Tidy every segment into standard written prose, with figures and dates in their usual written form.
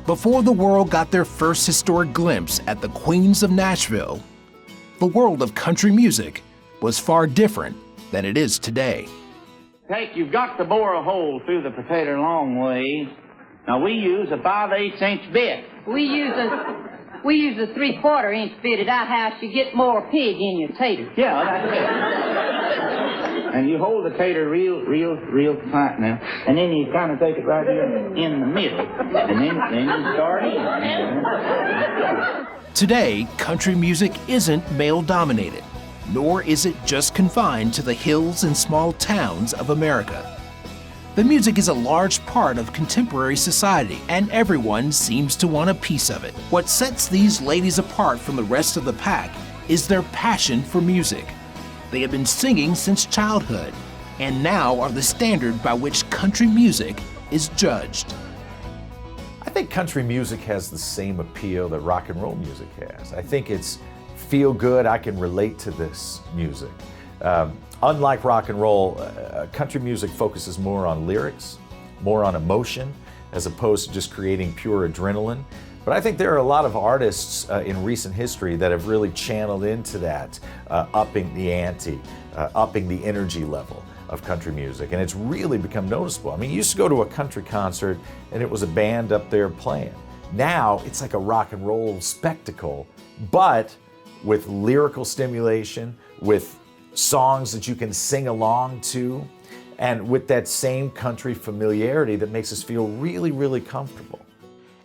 Before the world got their first historic glimpse at the Queens of Nashville, the world of country music was far different than it is today. You've got to bore a hole through the potato long way. Now we use a 5/8 inch bit. We use a 3/4 inch bit at our house. You get more pig in your tater. Yeah, that's it. And you hold the tater real tight now, and then you kind of take it right here in the middle, and then you start in. Today, country music isn't male-dominated, nor is it just confined to the hills and small towns of America. The music is a large part of contemporary society, and everyone seems to want a piece of it. What sets these ladies apart from the rest of the pack is their passion for music. They have been singing since childhood, and now are the standard by which country music is judged. I think country music has the same appeal that rock and roll music has. I think it's feel good, I can relate to this music. Unlike rock and roll, country music focuses more on lyrics, more on emotion, as opposed to just creating pure adrenaline. But I think there are a lot of artists in recent history that have really channeled into that, upping the ante, upping the energy level of country music, and it's really become noticeable. I mean, you used to go to a country concert and it was a band up there playing. Now it's like a rock and roll spectacle, but with lyrical stimulation, with songs that you can sing along to, and with that same country familiarity that makes us feel really, really comfortable.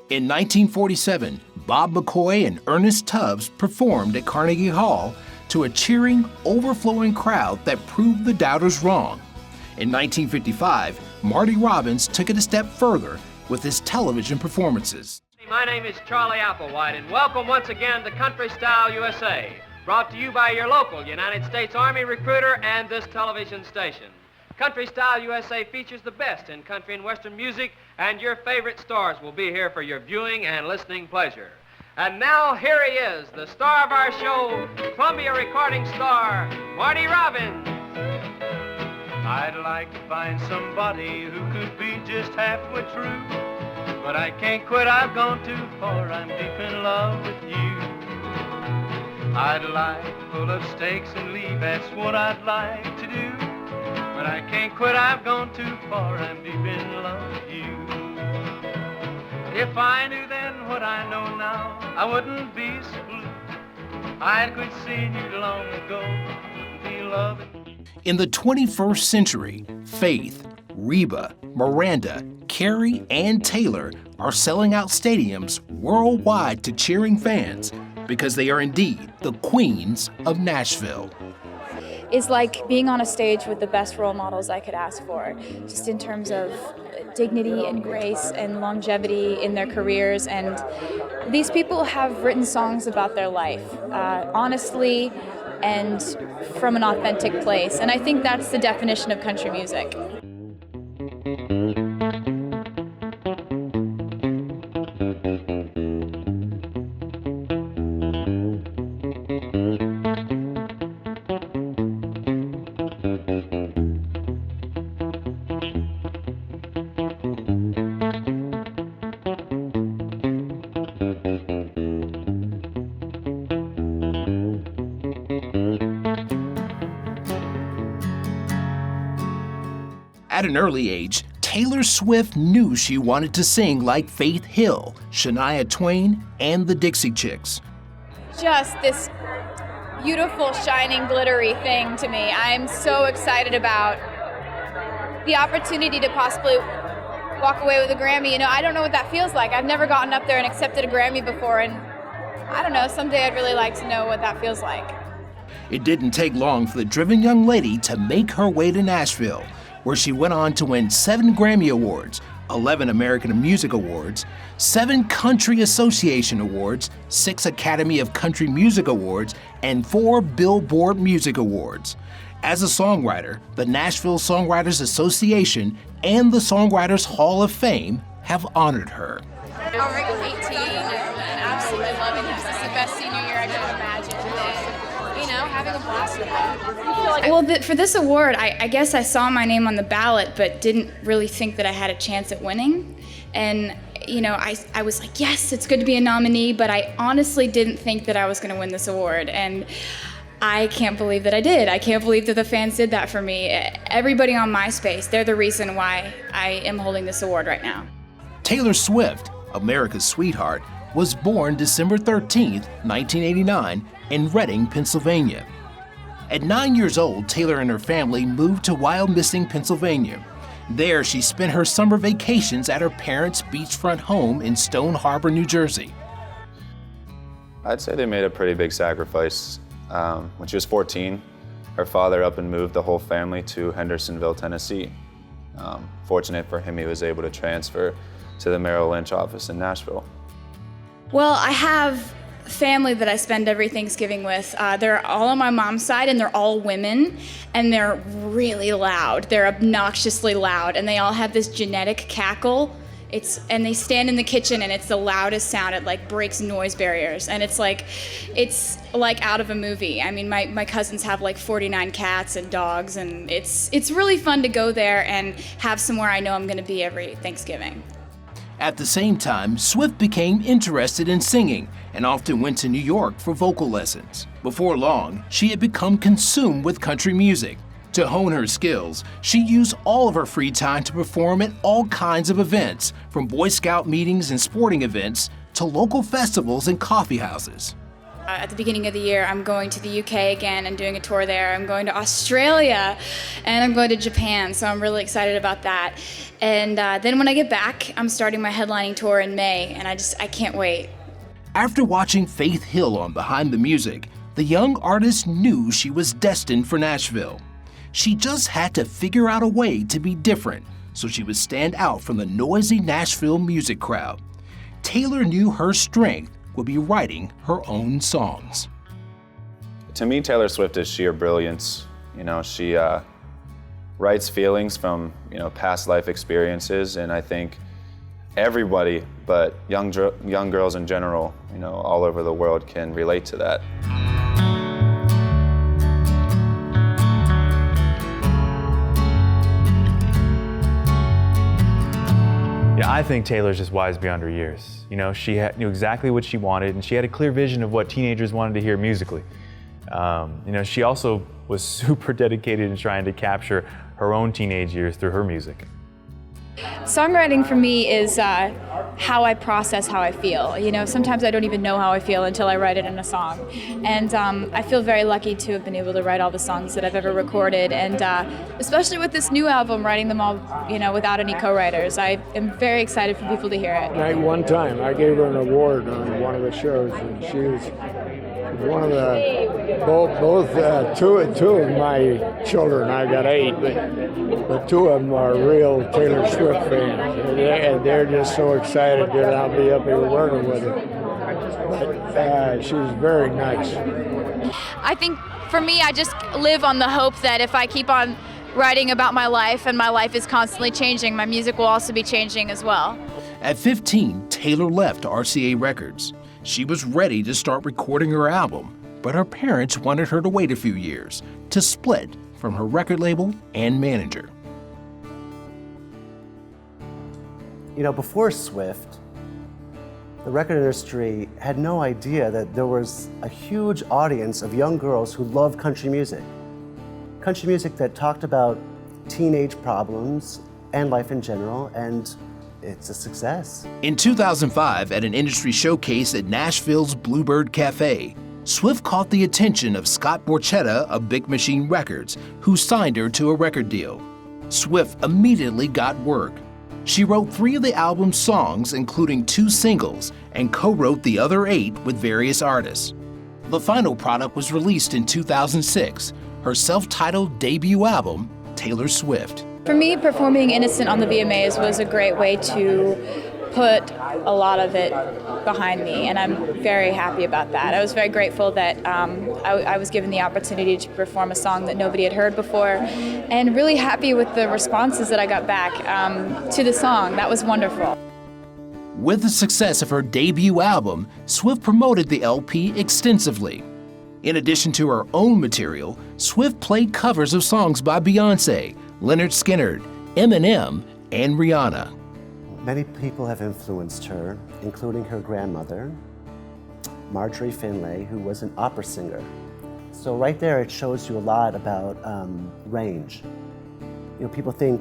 In 1947, Bob McCoy and Ernest Tubbs performed at Carnegie Hall to a cheering, overflowing crowd that proved the doubters wrong. In 1955, Marty Robbins took it a step further with his television performances. My name is Charlie Applewhite, and welcome once again to Country Style USA, brought to you by your local United States Army recruiter and this television station. Country Style USA features the best in country and western music, and your favorite stars will be here for your viewing and listening pleasure. And now here he is, the star of our show, Columbia recording star, Marty Robbins. I'd like to find somebody who could be just halfway true, but I can't quit, I've gone too far, I'm deep in love with you. I'd like to pull up stakes and leave, that's what I'd like to do, but I can't quit, I've gone too far, I'm deep in love with you. If I knew then what I know now, I wouldn't be so blue. I'd quit seeing you long ago, wouldn't be loving you. In the 21st century, Faith, Reba, Miranda, Carey, and Taylor are selling out stadiums worldwide to cheering fans because they are indeed the Queens of Nashville. Is like being on a stage with the best role models I could ask for, just in terms of dignity and grace and longevity in their careers. And these people have written songs about their life, honestly and from an authentic place. And I think that's the definition of country music. At an early age, Taylor Swift knew she wanted to sing like Faith Hill, Shania Twain, and the Dixie Chicks. Just this beautiful, shining, glittery thing to me. I'm so excited about the opportunity to possibly walk away with a Grammy. You know, I don't know what that feels like. I've never gotten up there and accepted a Grammy before, and I don't know, someday I'd really like to know what that feels like. It didn't take long for the driven young lady to make her way to Nashville, where she went on to win 7 Grammy Awards, 11 American Music Awards, 7 Country Association Awards, 6 Academy of Country Music Awards, and 4 Billboard Music Awards. As a songwriter, the Nashville Songwriters Association and the Songwriters Hall of Fame have honored her. Already 18 and absolutely loving this. This is the best senior year I could have imagined. And, you know, having a blast with it. Well, for this award, I guess I saw my name on the ballot, but didn't really think that I had a chance at winning. And I was like, yes, it's good to be a nominee, but I honestly didn't think that I was going to win this award. And I can't believe that I did. I can't believe that the fans did that for me. Everybody on MySpace, they're the reason why I am holding this award right now. Taylor Swift, America's sweetheart, was born December 13th, 1989, in Reading, Pennsylvania. At 9 years old, Taylor and her family moved to Wyomissing, Pennsylvania. There, she spent her summer vacations at her parents' beachfront home in Stone Harbor, New Jersey. I'd say they made a pretty big sacrifice. When she was 14, her father up and moved the whole family to Hendersonville, Tennessee. Fortunate for him, he was able to transfer to the Merrill Lynch office in Nashville. Well, I have family that I spend every Thanksgiving with. They're all on my mom's side, and they're all women, and they're really loud. They're obnoxiously loud, and they all have this genetic cackle. And they stand in the kitchen, and it's the loudest sound. It like breaks noise barriers, and it's like out of a movie. I mean, my cousins have like 49 cats and dogs, and it's really fun to go there and have somewhere I know I'm going to be every Thanksgiving. At the same time, Swift became interested in singing and often went to New York for vocal lessons. Before long, she had become consumed with country music. To hone her skills, she used all of her free time to perform at all kinds of events, from Boy Scout meetings and sporting events to local festivals and coffee houses. At the beginning of the year, I'm going to the UK again and doing a tour there. I'm going to Australia, and I'm going to Japan, so I'm really excited about that. And then when I get back, I'm starting my headlining tour in May, and I can't wait. After watching Faith Hill on Behind the Music, the young artist knew she was destined for Nashville. She just had to figure out a way to be different so she would stand out from the noisy Nashville music crowd. Taylor knew her strength would be writing her own songs. To me, Taylor Swift is sheer brilliance. She writes feelings from, past life experiences, and I think everybody, but young girls in general, all over the world can relate to that. Yeah, I think Taylor's just wise beyond her years. She knew exactly what she wanted, and she had a clear vision of what teenagers wanted to hear musically. She also was super dedicated in trying to capture her own teenage years through her music. Songwriting for me is how I process how I feel. Sometimes I don't even know how I feel until I write it in a song. And I feel very lucky to have been able to write all the songs that I've ever recorded. And especially with this new album, writing them all, without any co-writers. I am very excited for people to hear it. One time I gave her an award on one of the shows, and she was one of the two of my children. I got 8, but 2 of them are real Taylor Swift fans, and they're just so excited that I'll be up here working with her. But she's very nice. I think for me, I just live on the hope that if I keep on writing about my life, and my life is constantly changing, my music will also be changing as well. At 15, Taylor left RCA Records. She was ready to start recording her album, but her parents wanted her to wait a few years to split from her record label and manager. Before Swift, the record industry had no idea that there was a huge audience of young girls who loved country music. Country music that talked about teenage problems and life in general, and it's a success. In 2005, at an industry showcase at Nashville's Bluebird Cafe, Swift caught the attention of Scott Borchetta of Big Machine Records, who signed her to a record deal. Swift immediately got work. She wrote 3 of the album's songs, including 2 singles, and co-wrote the other 8 with various artists. The final product was released in 2006, her self-titled debut album, Taylor Swift. For me, performing Innocent on the VMAs was a great way to put a lot of it behind me, and I'm very happy about that. I was very grateful that I was given the opportunity to perform a song that nobody had heard before, and really happy with the responses that I got back to the song. That was wonderful. With the success of her debut album, Swift promoted the LP extensively. In addition to her own material, Swift played covers of songs by Beyoncé, Lynyrd Skynyrd, Eminem, and Rihanna. Many people have influenced her, including her grandmother, Marjorie Finlay, who was an opera singer. So right there, it shows you a lot about range. You know, people think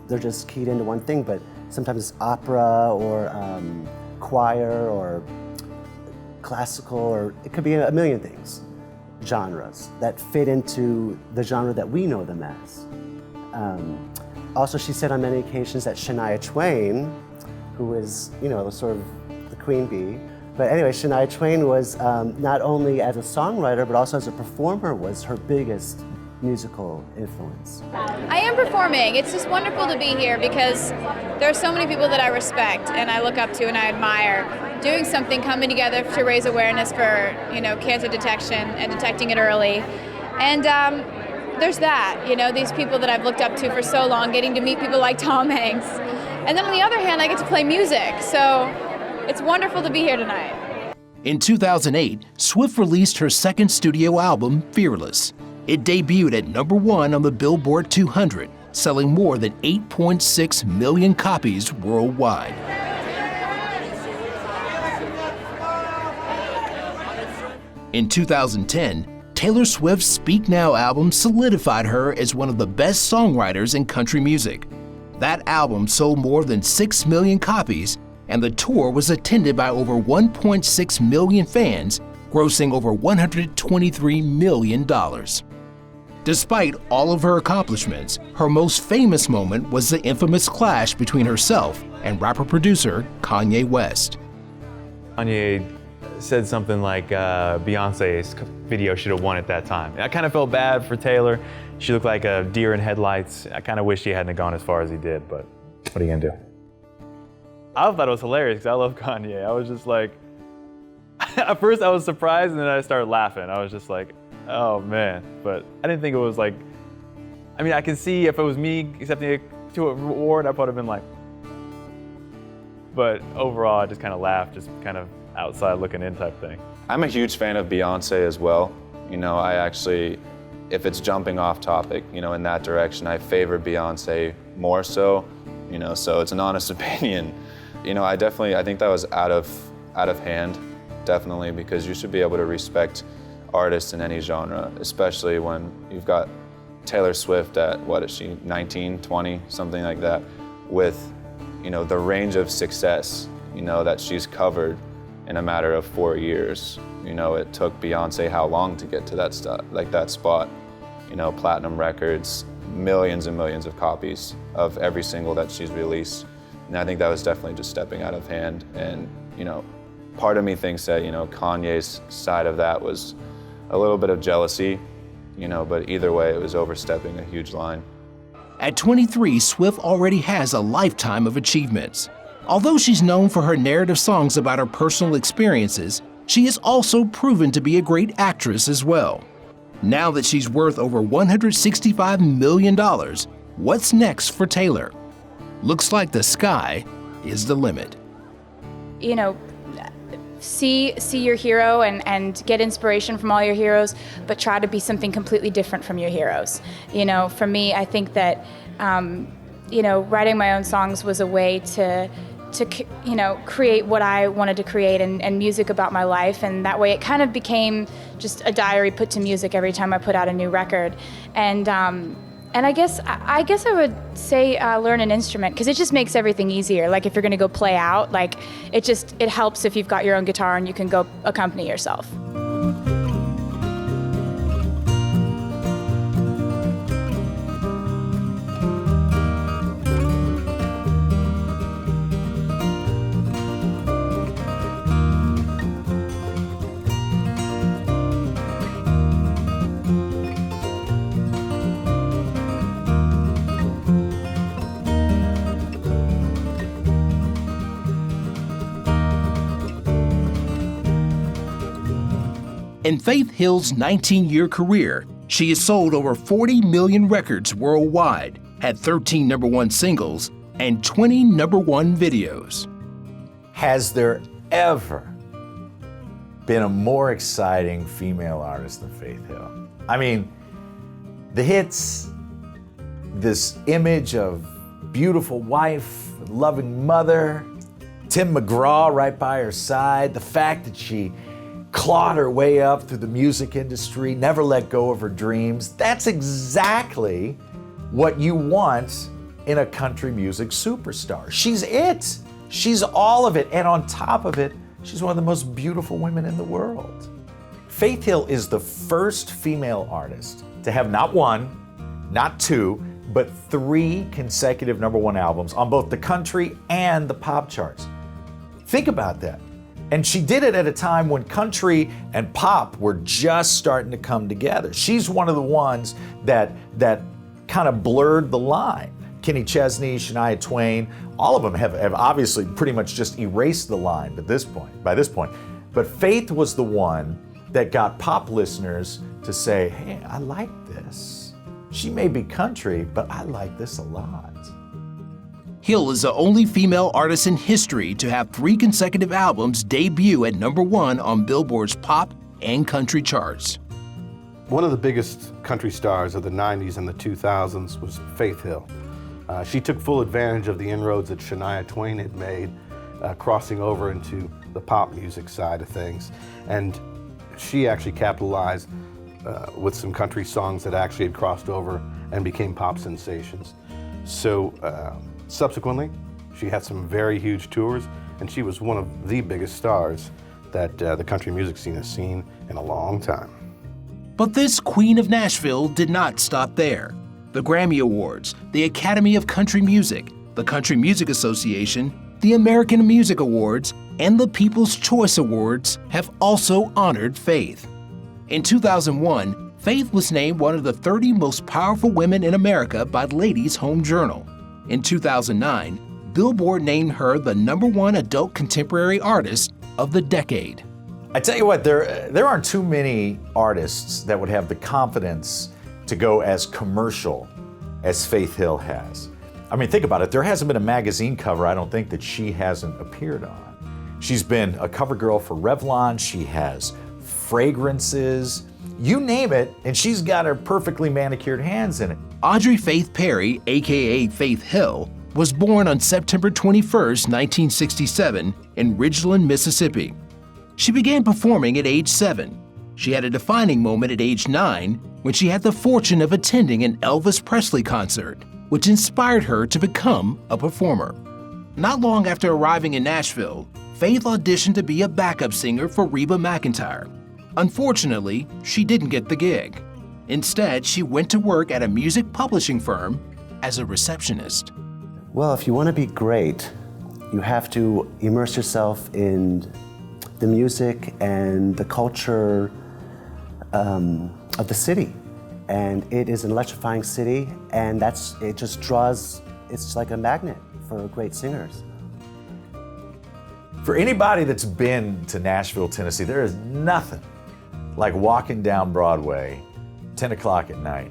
they're just keyed into one thing, but sometimes it's opera or choir or classical, or it could be a million things, genres that fit into the genre that we know them as. Also, she said on many occasions that Shania Twain, who is, you know, sort of the queen bee, but anyway, Shania Twain was not only as a songwriter, but also as a performer, was her biggest musical influence. I am performing. It's just wonderful to be here because there are so many people that I respect and I look up to and I admire doing something, coming together to raise awareness for, you know, cancer detection and detecting it early. And there's that, you know, these people that I've looked up to for so long, getting to meet people like Tom Hanks. And then on the other hand, I get to play music. So it's wonderful to be here tonight. In 2008, Swift released her second studio album, Fearless. It debuted at #1 on the Billboard 200, selling more than 8.6 million copies worldwide. In 2010, Taylor Swift's Speak Now album solidified her as one of the best songwriters in country music. That album sold more than 6 million copies, and the tour was attended by over 1.6 million fans, grossing over $123 million. Despite all of her accomplishments, her most famous moment was the infamous clash between herself and rapper-producer Kanye West. Kanye said something like Beyonce's video should have won at that time. I kind of felt bad for Taylor. She looked like a deer in headlights. I kind of wish he hadn't gone as far as he did, but what are you gonna do? I thought it was hilarious because I love Kanye. I was just like, at first I was surprised and then I started laughing. I was just like, oh man, but I didn't think it was like, I mean, I can see if it was me accepting a award, I probably have been like, but overall I just kind of laughed, just kind of outside looking in type thing. I'm a huge fan of Beyonce as well. You know, I actually, if it's jumping off topic, you know, in that direction, I favor Beyonce more so, you know, so it's an honest opinion. You know, I think that was out of hand, definitely, because you should be able to respect artists in any genre, especially when you've got Taylor Swift at, what is she, 19, 20, something like that, with, you know, the range of success, you know, that she's covered in a matter of 4 years. You know, it took Beyonce how long to get to that spot? You know, platinum records, millions and millions of copies of every single that she's released. And I think that was definitely just stepping out of hand. And, you know, part of me thinks that, you know, Kanye's side of that was a little bit of jealousy, you know, but either way, it was overstepping a huge line. At 23, Swift already has a lifetime of achievements. Although she's known for her narrative songs about her personal experiences, she has also proven to be a great actress as well. Now that she's worth over $165 million, what's next for Taylor? Looks like the sky is the limit. You know, see your hero and get inspiration from all your heroes, but try to be something completely different from your heroes. You know, for me, I think that, you know, writing my own songs was a way to you know, create what I wanted to create and music about my life, and that way it kind of became just a diary put to music every time I put out a new record. And I guess I would say learn an instrument, because it just makes everything easier. Like if you're gonna go play out, like it helps if you've got your own guitar and you can go accompany yourself. In Faith Hill's 19-year career, she has sold over 40 million records worldwide, had 13 #1 singles, and 20 #1 videos. Has there ever been a more exciting female artist than Faith Hill? I mean, the hits, this image of beautiful wife, loving mother, Tim McGraw right by her side, the fact that she clawed her way up through the music industry, never let go of her dreams. That's exactly what you want in a country music superstar. She's it. She's all of it. And on top of it, she's one of the most beautiful women in the world. Faith Hill is the first female artist to have not one, not two, but 3 consecutive #1 albums on both the country and the pop charts. Think about that. And she did it at a time when country and pop were just starting to come together. She's one of the ones that kind of blurred the line. Kenny Chesney, Shania Twain, all of them have obviously pretty much just erased the line by this point. But Faith was the one that got pop listeners to say, hey, I like this. She may be country, but I like this a lot. Hill is the only female artist in history to have 3 consecutive albums debut at #1 on Billboard's pop and country charts. One of the biggest country stars of the 90s and the 2000s was Faith Hill. She took full advantage of the inroads that Shania Twain had made, crossing over into the pop music side of things. And she actually capitalized with some country songs that actually had crossed over and became pop sensations. So subsequently, she had some very huge tours, and she was one of the biggest stars that the country music scene has seen in a long time. But this Queen of Nashville did not stop there. The Grammy Awards, the Academy of Country Music, the Country Music Association, the American Music Awards, and the People's Choice Awards have also honored Faith. In 2001, Faith was named one of the 30 most powerful women in America by Ladies' Home Journal. In 2009, Billboard named her the #1 adult contemporary artist of the decade. I tell you what, there aren't too many artists that would have the confidence to go as commercial as Faith Hill has. I mean, think about it. There hasn't been a magazine cover, I don't think, that she hasn't appeared on. She's been a cover girl for Revlon. She has fragrances. You name it, and she's got her perfectly manicured hands in it. Audrey Faith Perry, aka Faith Hill, was born on September 21, 1967, in Ridgeland, Mississippi. She began performing at age 7. She had a defining moment at age 9 when she had the fortune of attending an Elvis Presley concert, which inspired her to become a performer. Not long after arriving in Nashville, Faith auditioned to be a backup singer for Reba McEntire. Unfortunately, she didn't get the gig. Instead, she went to work at a music publishing firm as a receptionist. Well, if you want to be great, you have to immerse yourself in the music and the culture of the city. And it is an electrifying city, and it just draws, it's like a magnet for great singers. For anybody that's been to Nashville, Tennessee, there is nothing like walking down Broadway, 10 o'clock at night,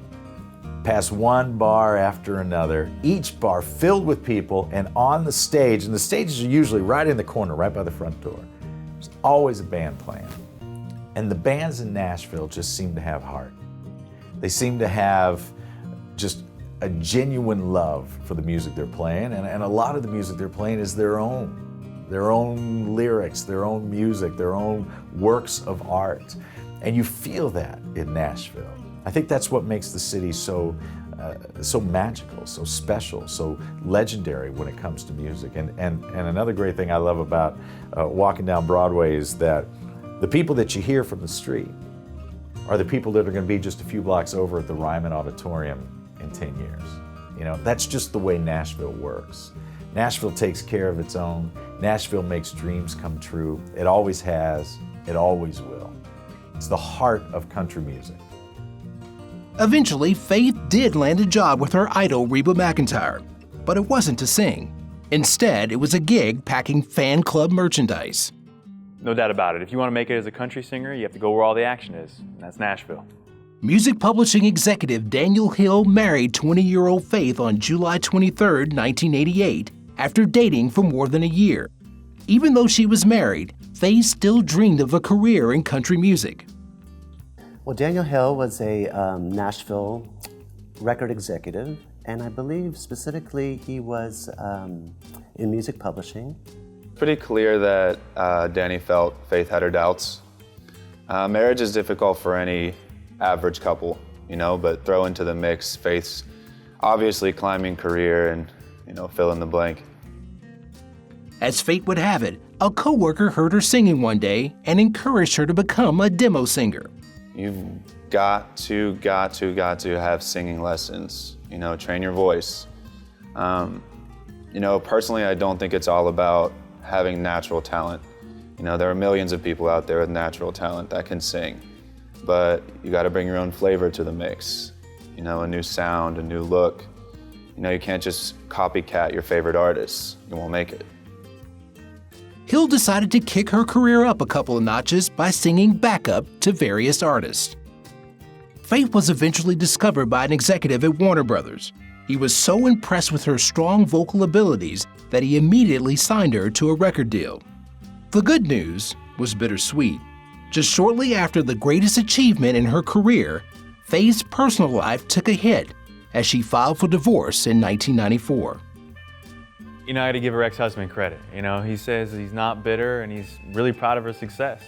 past one bar after another, each bar filled with people, and on the stage, and the stages are usually right in the corner, right by the front door, there's always a band playing. And the bands in Nashville just seem to have heart. They seem to have just a genuine love for the music they're playing, and a lot of the music they're playing is their own lyrics, their own music, their own works of art. And you feel that in Nashville. I think that's what makes the city so magical, so special, so legendary when it comes to music. And another great thing I love about walking down Broadway is that the people that you hear from the street are the people that are going to be just a few blocks over at the Ryman Auditorium in 10 years. You know, that's just the way Nashville works. Nashville takes care of its own. Nashville makes dreams come true. It always has. It always will. It's the heart of country music. Eventually, Faith did land a job with her idol Reba McEntire, but it wasn't to sing. Instead, it was a gig packing fan club merchandise. No doubt about it. If you want to make it as a country singer, you have to go where all the action is, and that's Nashville. Music publishing executive Daniel Hill married 20-year-old Faith on July 23, 1988, after dating for more than a year. Even though she was married, Faith still dreamed of a career in country music. Well, Daniel Hill was a Nashville record executive, and I believe specifically he was in music publishing. Pretty clear that Danny felt Faith had her doubts. Marriage is difficult for any average couple, but throw into the mix Faith's obviously climbing career and, fill in the blank. As fate would have it, a coworker heard her singing one day and encouraged her to become a demo singer. You've got to have singing lessons, train your voice. Personally, I don't think it's all about having natural talent. There are millions of people out there with natural talent that can sing, but you got to bring your own flavor to the mix. A new sound, a new look. You can't just copycat your favorite artists. You won't make it. Hill decided to kick her career up a couple of notches by singing backup to various artists. Faith was eventually discovered by an executive at Warner Brothers. He was so impressed with her strong vocal abilities that he immediately signed her to a record deal. The good news was bittersweet. Just shortly after the greatest achievement in her career, Faith's personal life took a hit as she filed for divorce in 1994. I got to give her ex-husband credit. He says he's not bitter and he's really proud of her success.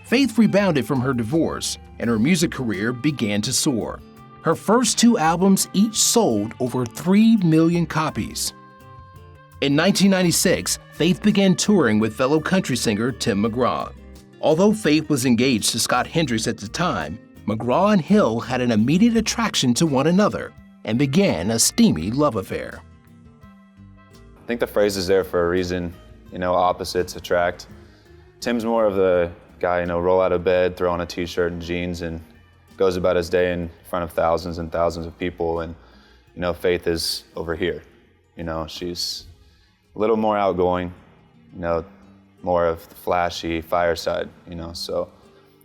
Faith rebounded from her divorce and her music career began to soar. Her first 2 albums each sold over 3 million copies. In 1996, Faith began touring with fellow country singer Tim McGraw. Although Faith was engaged to Scott Hendricks at the time, McGraw and Hill had an immediate attraction to one another and began a steamy love affair. I think the phrase is there for a reason, opposites attract. Tim's more of the guy, roll out of bed, throw on a t-shirt and jeans and goes about his day in front of thousands and thousands of people. And, Faith is over here. She's a little more outgoing, more of the flashy fireside, so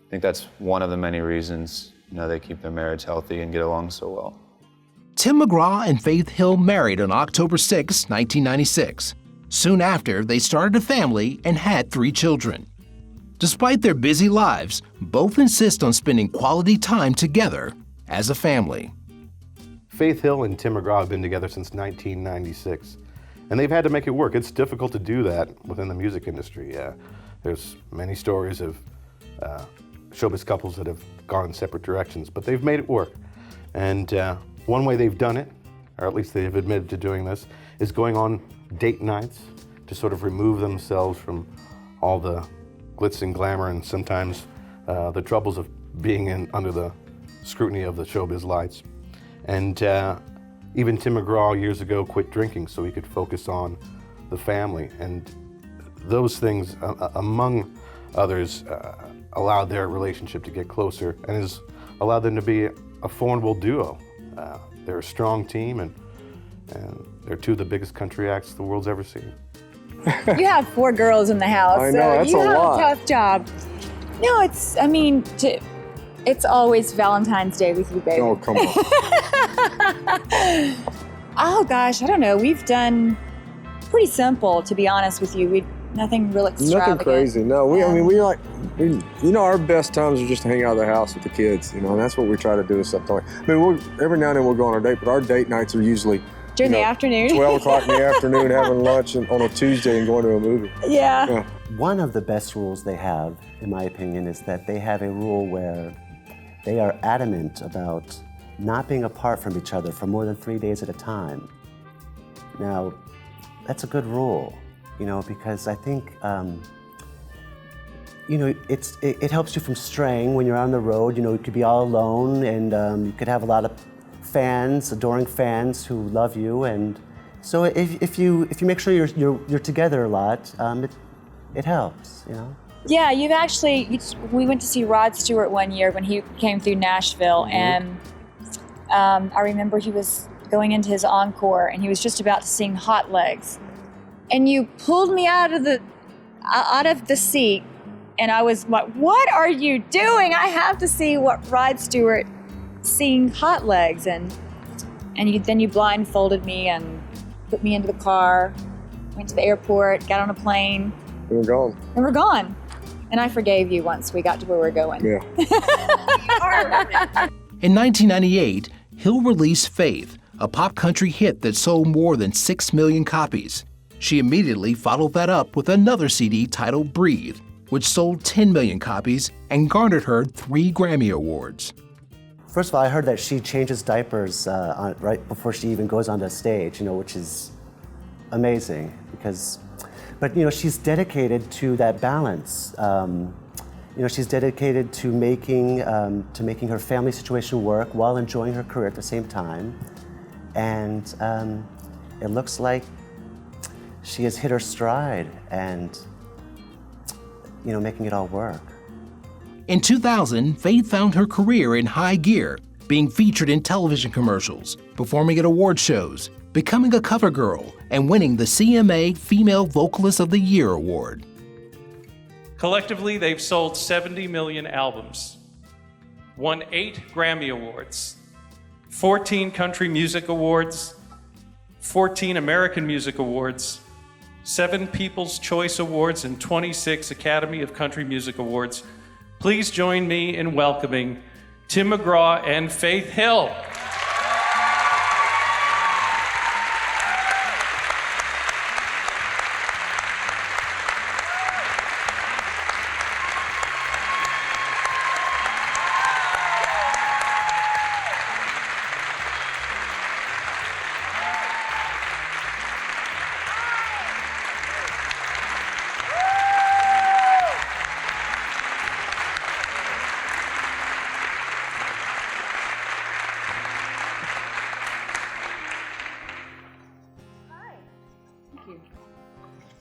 I think that's one of the many reasons, they keep their marriage healthy and get along so well. Tim McGraw and Faith Hill married on October 6, 1996. Soon after, they started a family and had 3 children. Despite their busy lives, both insist on spending quality time together as a family. Faith Hill and Tim McGraw have been together since 1996, and they've had to make it work. It's difficult to do that within the music industry. There's many stories of showbiz couples that have gone in separate directions, but they've made it work. And one way they've done it, or at least they've admitted to doing this, is going on date nights to sort of remove themselves from all the glitz and glamour and sometimes the troubles of being under the scrutiny of the showbiz lights. And even Tim McGraw years ago quit drinking so he could focus on the family. And those things, among others, allowed their relationship to get closer and has allowed them to be a formidable duo. They're a strong team and they're 2 of the biggest country acts the world's ever seen. You have 4 girls in the house, I know, that's so you a have lot. a tough job. No, it's always Valentine's Day with you, baby. Oh, come on. Oh gosh, I don't know. We've done pretty simple, to be honest with you. Nothing real extravagant. Nothing crazy. No, our best times are just to hang out of the house with the kids, and that's what we try to do is something like. Every now and then we'll go on our date, but our date nights are usually during the afternoon. 12 o'clock in the afternoon, having lunch on a Tuesday and going to a movie. Yeah. One of the best rules they have, in my opinion, is that they have a rule where they are adamant about not being apart from each other for more than 3 days at a time. Now, that's a good rule, because I think, it helps you from straying when you're on the road. You could be all alone and you could have a lot of fans, adoring fans who love you. And so if you make sure you're together a lot, it helps, Yeah, we went to see Rod Stewart one year when he came through Nashville, and I remember he was going into his encore and he was just about to sing Hot Legs. And you pulled me out of the seat and I was like, what are you doing? I have to see what Rod Stewart sing Hot Legs. And then you blindfolded me and put me into the car, went to the airport, got on a plane. And we're gone. And I forgave you once we got to where we're going. Yeah. In 1998, Hill released Faith, a pop country hit that sold more than 6 million copies. She immediately followed that up with another CD titled Breathe, which sold 10 million copies and garnered her 3 Grammy Awards. First of all, I heard that she changes diapers right before she even goes on the stage, which is amazing but she's dedicated to that balance. She's dedicated to making her family situation work while enjoying her career at the same time. And it looks like she has hit her stride and, making it all work. In 2000, Faith found her career in high gear, being featured in television commercials, performing at award shows, becoming a cover girl, and winning the CMA Female Vocalist of the Year award. Collectively, they've sold 70 million albums, won 8 Grammy Awards, 14 Country Music Awards, 14 American Music Awards, 7 People's Choice Awards, and 26 Academy of Country Music Awards. Please join me in welcoming Tim McGraw and Faith Hill.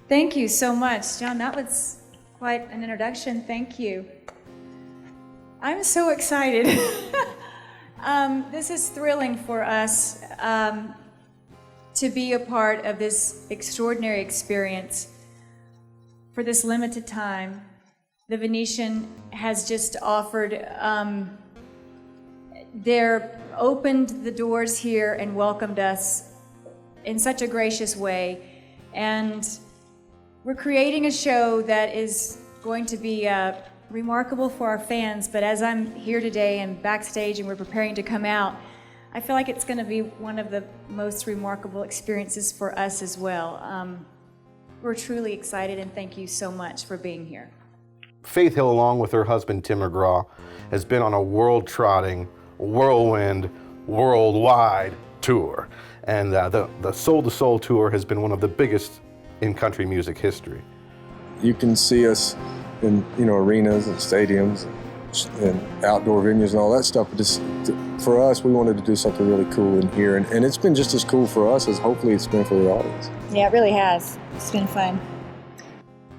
Thank you so much, John. That was quite an introduction. Thank you. I'm so excited. This is thrilling for us to be a part of this extraordinary experience for this limited time. The Venetian has just offered, they're opened the doors here and welcomed us in such a gracious way. And we're creating a show that is going to be remarkable for our fans, but as I'm here today and backstage and we're preparing to come out, I feel like it's going to be one of the most remarkable experiences for us as well. We're truly excited, and thank you so much for being here. Faith Hill, along with her husband Tim McGraw, has been on a world-trotting, whirlwind, worldwide tour. And the Soul to Soul tour has been one of the biggest in country music history. You can see us in arenas and stadiums and outdoor venues and all that stuff, but just for us, we wanted to do something really cool in here, and it's been just as cool for us as hopefully it's been for the audience. Yeah, it really has. It's been fun.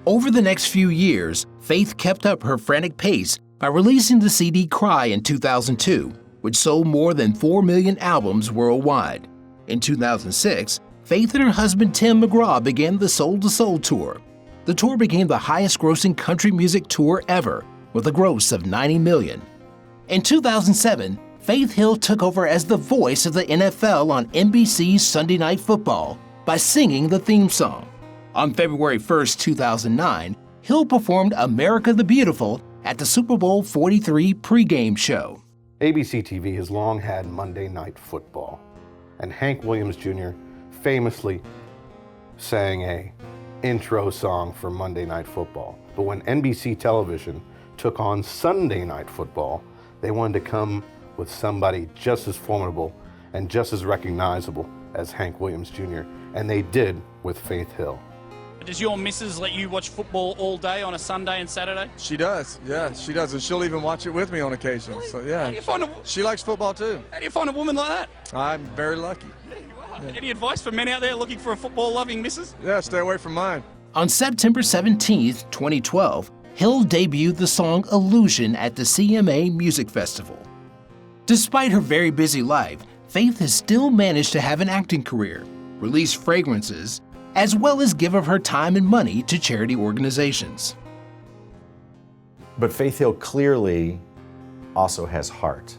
Over the next few years, Faith kept up her frantic pace by releasing the CD Cry in 2002, which sold more than 4 million albums worldwide. In 2006, Faith and her husband Tim McGraw began the Soul to Soul tour. The tour became the highest-grossing country music tour ever, with a gross of $90 million. In 2007, Faith Hill took over as the voice of the NFL on NBC's Sunday Night Football by singing the theme song. On February 1st, 2009, Hill performed America the Beautiful at the Super Bowl 43 pregame show. ABC TV has long had Monday Night Football, and Hank Williams Jr. famously sang a intro song for Monday Night Football. But when NBC Television took on Sunday Night Football, they wanted to come with somebody just as formidable and just as recognizable as Hank Williams Jr., and they did with Faith Hill. Does your missus let you watch football all day on a Sunday and Saturday? She does, yeah, she does, and she'll even watch it with me on occasion. Really? So yeah, How do you find she likes football too. How do you find a woman like that? I'm very lucky. Yeah. Any advice for men out there looking for a football-loving missus? Yeah, stay away from mine. On September 17th, 2012, Hill debuted the song Illusion at the CMA Music Festival. Despite her very busy life, Faith has still managed to have an acting career, release fragrances, as well as give of her time and money to charity organizations. But Faith Hill clearly also has heart.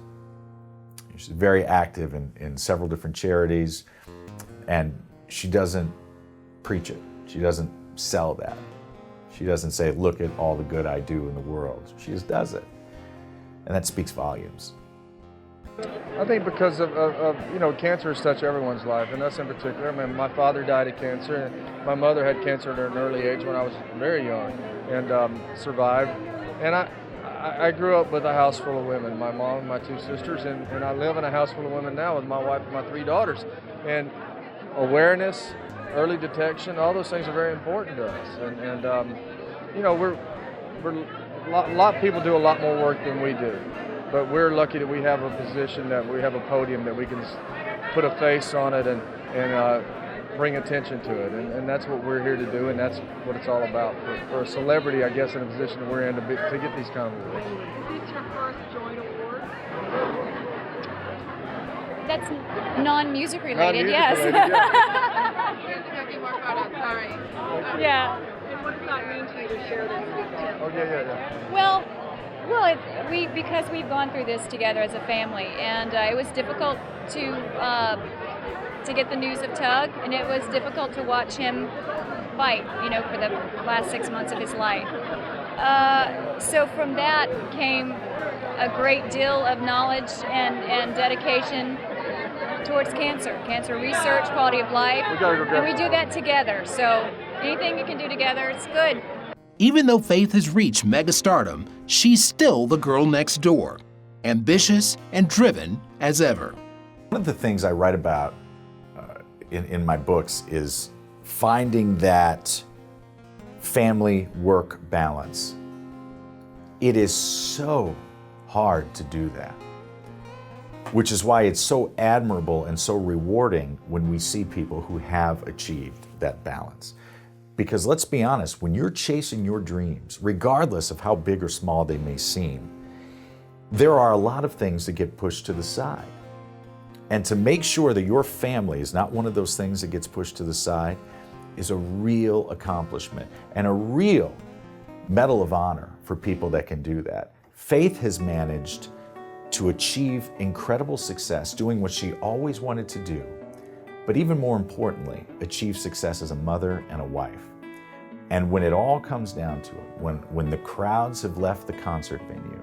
She's very active in several different charities, and she doesn't preach it. She doesn't sell that. She doesn't say, look at all the good I do in the world. She just does it. And that speaks volumes. I think because of cancer has touched everyone's life, and us in particular. I mean, my father died of cancer, and my mother had cancer at an early age when I was very young, and survived. And I grew up with a house full of women, my mom and my two sisters, and I live in a house full of women now with my wife and my 3 daughters. And awareness, early detection, all those things are very important to us. And a lot of people do a lot more work than we do. But we're lucky that we have a position, that we have a podium that we can put a face on it and bring attention to it. And that's what we're here to do, and that's what it's all about. For a celebrity, I guess, in a position that we're in to get these kind of awards. Is this your first joint award? That's non-music related, yes. Sorry. Yeah. And what does that mean to you to share this with Tim? Oh, yeah. Well, because we've gone through this together as a family, and it was difficult to get the news of Tug, and it was difficult to watch him fight, for the last 6 months of his life. So from that came a great deal of knowledge and dedication towards cancer research, quality of life, and we do that together. So anything you can do together, it's good. Even though Faith has reached megastardom, she's still the girl next door, ambitious and driven as ever. One of the things I write about in my books is finding that family-work balance. It is so hard to do that, which is why it's so admirable and so rewarding when we see people who have achieved that balance. Because let's be honest, when you're chasing your dreams, regardless of how big or small they may seem, there are a lot of things that get pushed to the side. And to make sure that your family is not one of those things that gets pushed to the side is a real accomplishment and a real medal of honor for people that can do that. Faith has managed to achieve incredible success doing what she always wanted to do, but even more importantly, achieve success as a mother and a wife. And when it all comes down to it, when the crowds have left the concert venue,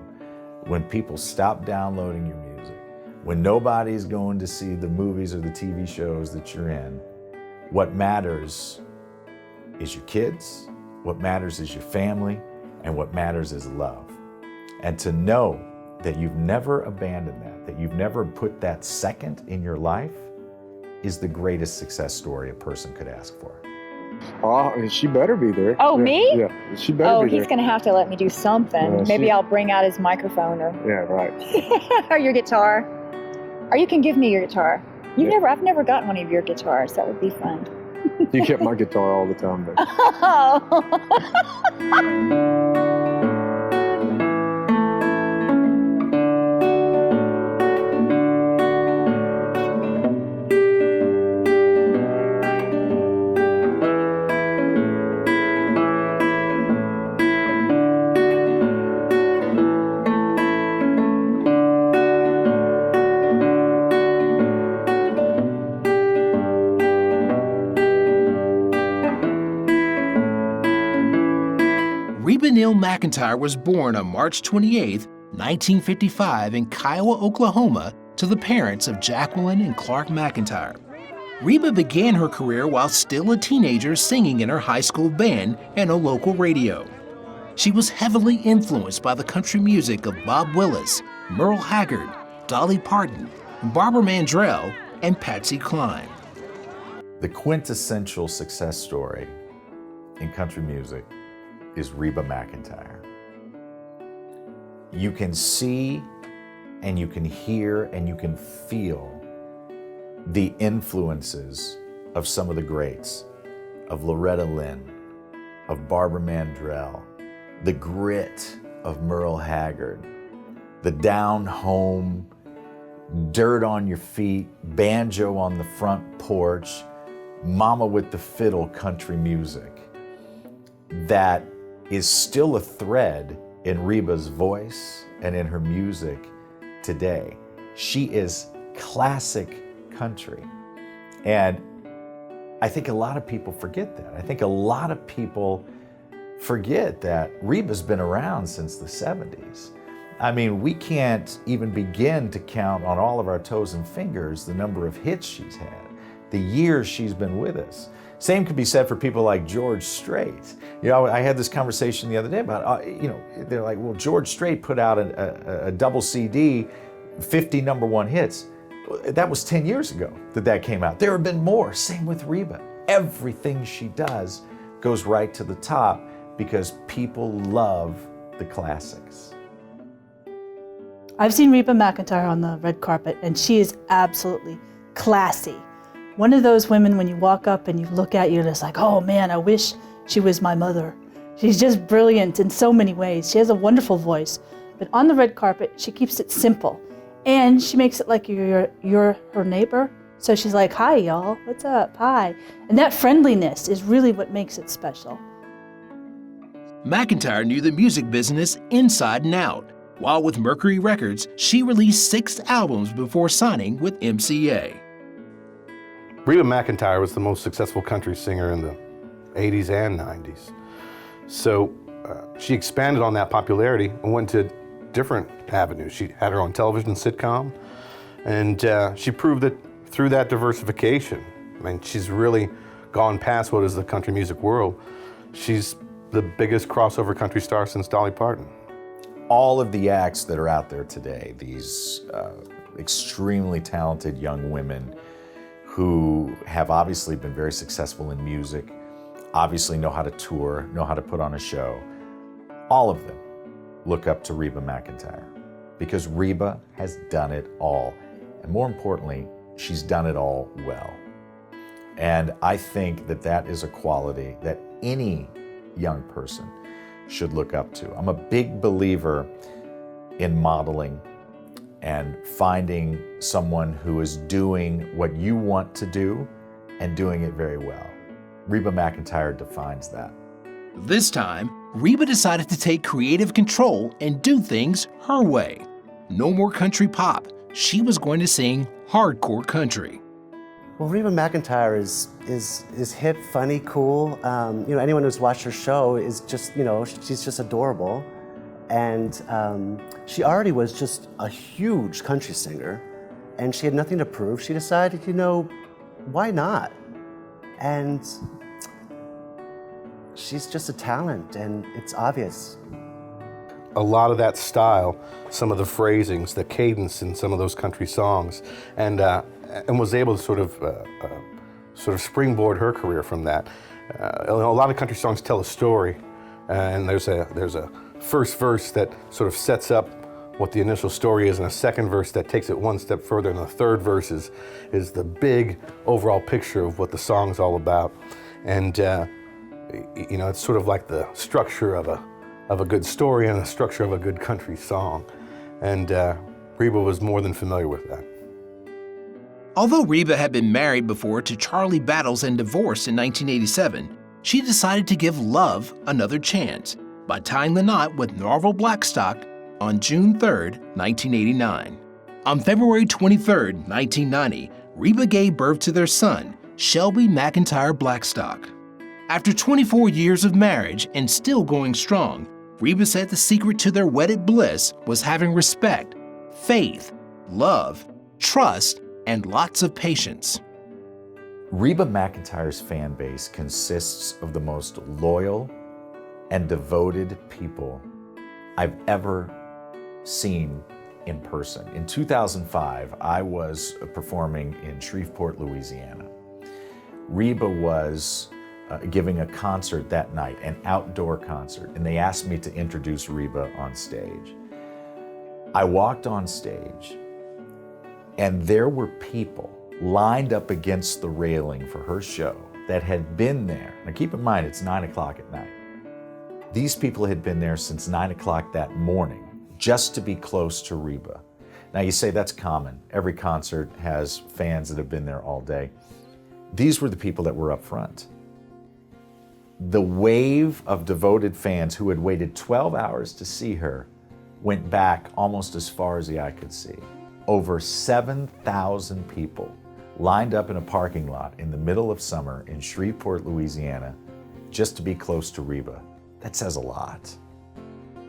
when people stop downloading your music, when nobody's going to see the movies or the TV shows that you're in, what matters is your kids, what matters is your family, and what matters is love. And to know that you've never abandoned that you've never put that second in your life is the greatest success story a person could ask for. Oh, she better be there. Oh, me? Yeah, she better be there. He's going to have to let me do something. Maybe I'll bring out his microphone or... Yeah, right. or your guitar. Or you can give me your guitar. I've never gotten one of your guitars. That would be fun. You kept my guitar all the time, baby. Reba Neal McEntire was born on March 28, 1955 in Kiowa, Oklahoma, to the parents of Jacqueline and Clark McEntire. Reba began her career while still a teenager singing in her high school band and on local radio. She was heavily influenced by the country music of Bob Willis, Merle Haggard, Dolly Parton, Barbara Mandrell, and Patsy Cline. The quintessential success story in country music is Reba McEntire. You can see and you can hear and you can feel the influences of some of the greats, of Loretta Lynn, of Barbara Mandrell, the grit of Merle Haggard, the down-home, dirt on your feet, banjo on the front porch, mama with the fiddle country music that is still a thread in Reba's voice and in her music today. She is classic country. And I think a lot of people forget that. I think a lot of people forget that Reba's been around since the 70s. I mean, we can't even begin to count on all of our toes and fingers the number of hits she's had, the years she's been with us. Same could be said for people like George Strait. You know, I had this conversation the other day about, they're like, well, George Strait put out a double CD, 50 #1 hits. That was 10 years ago that came out. There have been more. Same with Reba. Everything she does goes right to the top because people love the classics. I've seen Reba McEntire on the red carpet, and she is absolutely classy. One of those women, when you walk up and you look at you, and it's like, oh man, I wish she was my mother. She's just brilliant in so many ways. She has a wonderful voice, but on the red carpet, she keeps it simple. And she makes it like you're her neighbor. So she's like, hi y'all, what's up, hi. And that friendliness is really what makes it special. McEntire knew the music business inside and out. While with Mercury Records, she released 6 albums before signing with MCA. Reba McEntire was the most successful country singer in the 80s and 90s. So she expanded on that popularity and went to different avenues. She had her own television sitcom, and she proved that through that diversification, I mean, she's really gone past what is the country music world. She's the biggest crossover country star since Dolly Parton. All of the acts that are out there today, these extremely talented young women who have obviously been very successful in music, obviously know how to tour, know how to put on a show, all of them look up to Reba McEntire because Reba has done it all. And more importantly, she's done it all well. And I think that that is a quality that any young person should look up to. I'm a big believer in modeling and finding someone who is doing what you want to do and doing it very well. Reba McEntire defines that. This time, Reba decided to take creative control and do things her way. No more country pop. She was going to sing hardcore country. Well, Reba McEntire is hip, funny, cool. Anyone who's watched her show is just, she's just adorable. And she already was just a huge country singer, and she had nothing to prove. She decided, why not? And she's just a talent, and it's obvious. A lot of that style, some of the phrasings, the cadence in some of those country songs, and was able to sort of springboard her career from that. A lot of country songs tell a story, and there's a first verse that sort of sets up what the initial story is, and a second verse that takes it one step further, and the third verse is the big overall picture of what the song's all about. And it's sort of like the structure of a good story and the structure of a good country song. And Reba was more than familiar with that. Although Reba had been married before to Charlie Battles and divorced in 1987, she decided to give love another chance by tying the knot with Norval Blackstock on June 3, 1989. On February 23, 1990, Reba gave birth to their son, Shelby McEntire Blackstock. After 24 years of marriage and still going strong, Reba said the secret to their wedded bliss was having respect, faith, love, trust, and lots of patience. Reba McEntire's fan base consists of the most loyal and devoted people I've ever seen in person. In 2005, I was performing in Shreveport, Louisiana. Reba was giving a concert that night, an outdoor concert, and they asked me to introduce Reba on stage. I walked on stage, and there were people lined up against the railing for her show that had been there. Now keep in mind, it's 9 o'clock at night. These people had been there since 9 o'clock that morning just to be close to Reba. Now you say that's common. Every concert has fans that have been there all day. These were the people that were up front. The wave of devoted fans who had waited 12 hours to see her went back almost as far as the eye could see. Over 7,000 people lined up in a parking lot in the middle of summer in Shreveport, Louisiana, just to be close to Reba. That says a lot.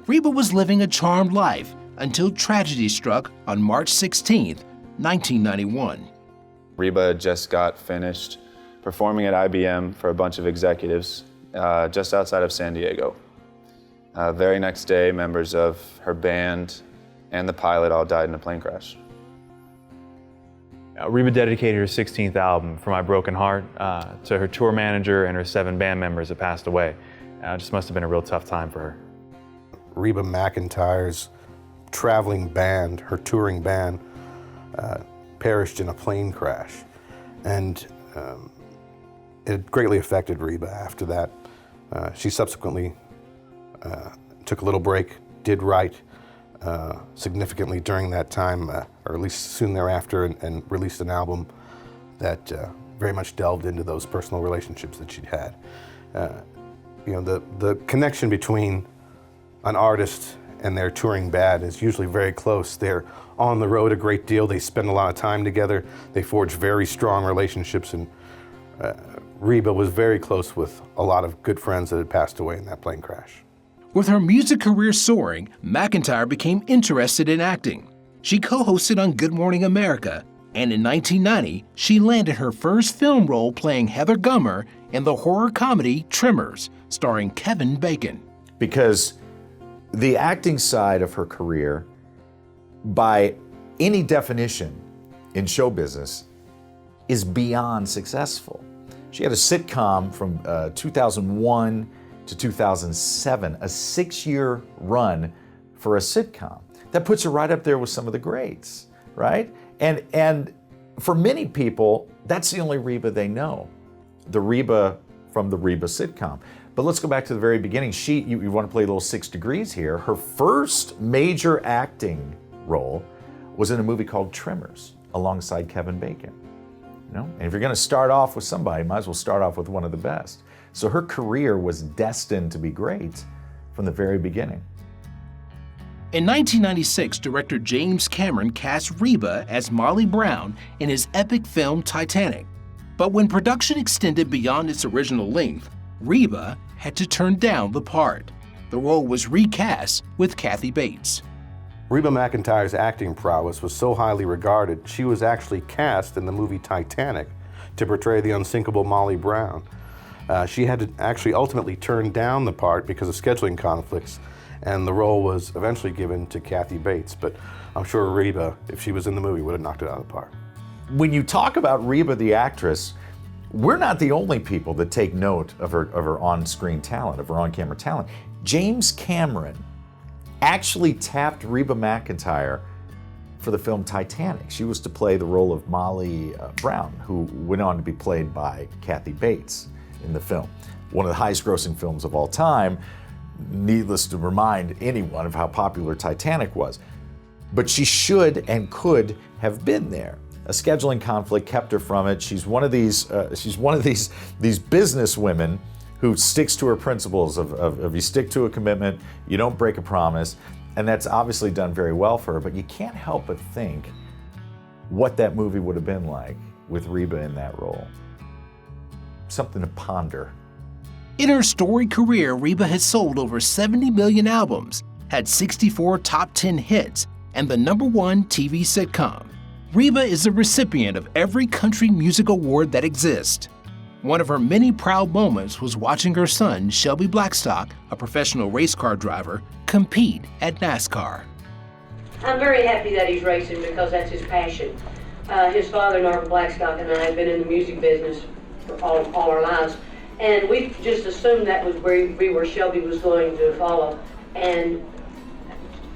Reba was living a charmed life, until tragedy struck on March 16, 1991. Reba just got finished performing at IBM for a bunch of executives just outside of San Diego. Very next day, members of her band and the pilot all died in a plane crash. Reba dedicated her 16th album, For My Broken Heart, to her tour manager and her 7 band members that passed away. It just must have been a real tough time for her. Reba McEntire's traveling band, her touring band, perished in a plane crash. And it greatly affected Reba after that. She subsequently took a little break, did write significantly during that time, or at least soon thereafter, and released an album that very much delved into those personal relationships that she'd had. The connection between an artist and their touring band is usually very close. They're on the road a great deal. They spend a lot of time together. They forge very strong relationships, and Reba was very close with a lot of good friends that had passed away in that plane crash. With her music career soaring, McEntire became interested in acting. She co-hosted on Good Morning America, and in 1990, she landed her first film role playing Heather Gummer in the horror comedy Tremors, starring Kevin Bacon. Because the acting side of her career, by any definition in show business, is beyond successful. She had a sitcom from 2001 to 2007, a 6-year run for a sitcom. That puts her right up there with some of the greats, right? And for many people, that's the only Reba they know, the Reba from the Reba sitcom. But let's go back to the very beginning. You want to play a little 6 Degrees here. Her first major acting role was in a movie called Tremors alongside Kevin Bacon. And if you're going to start off with somebody, might as well start off with one of the best. So her career was destined to be great from the very beginning. In 1996, director James Cameron cast Reba as Molly Brown in his epic film Titanic. But when production extended beyond its original length, Reba had to turn down the part. The role was recast with Kathy Bates. Reba McEntire's acting prowess was so highly regarded, she was actually cast in the movie Titanic to portray the unsinkable Molly Brown. She had to actually ultimately turn down the part because of scheduling conflicts, and the role was eventually given to Kathy Bates. But I'm sure Reba, if she was in the movie, would have knocked it out of the park. When you talk about Reba the actress, we're not the only people that take note of her on-screen talent, of her on-camera talent. James Cameron actually tapped Reba McEntire for the film Titanic. She was to play the role of Molly Brown, who went on to be played by Kathy Bates in the film. One of the highest grossing films of all time, needless to remind anyone of how popular Titanic was. But she should and could have been there. A scheduling conflict kept her from it. She's one of these business women who sticks to her principles of you stick to a commitment, you don't break a promise, and that's obviously done very well for her, but you can't help but think what that movie would have been like with Reba in that role. Something to ponder. In her storied career, Reba has sold over 70 million albums, had 64 top 10 hits, and the #1 TV sitcom. Reba is a recipient of every country music award that exists. One of her many proud moments was watching her son, Shelby Blackstock, a professional race car driver, compete at NASCAR. I'm very happy that he's racing because that's his passion. His father, Norman Blackstock, and I have been in the music business for all our lives, and we just assumed that was where Shelby was going to follow. And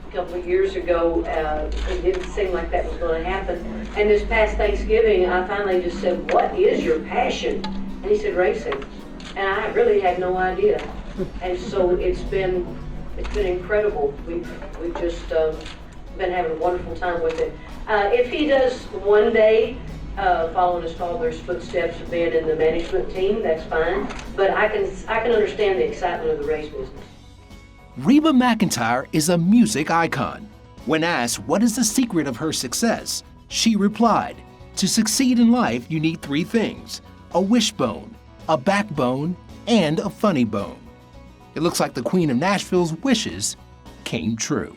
a couple of years ago, it didn't seem like that was going to happen. And this past Thanksgiving, I finally just said, "What is your passion?" And he said, "Racing." And I really had no idea. And so it's been incredible. We've just been having a wonderful time with it. If he does one day follow in his father's footsteps of being in the management team, that's fine. But I can understand the excitement of the race business. Reba McEntire is a music icon. When asked what is the secret of her success, she replied, "To succeed in life, you need 3 things: a wishbone, a backbone, and a funny bone." It looks like the Queen of Nashville's wishes came true.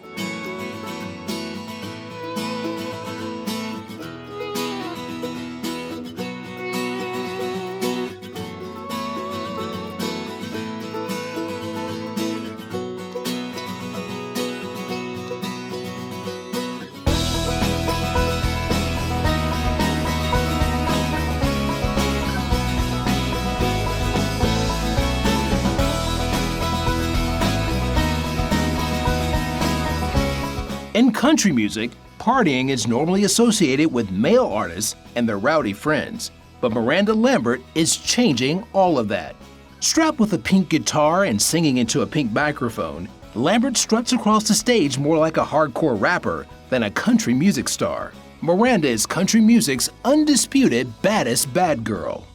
In country music, partying is normally associated with male artists and their rowdy friends, but Miranda Lambert is changing all of that. Strapped with a pink guitar and singing into a pink microphone, Lambert struts across the stage more like a hardcore rapper than a country music star. Miranda is country music's undisputed baddest bad girl.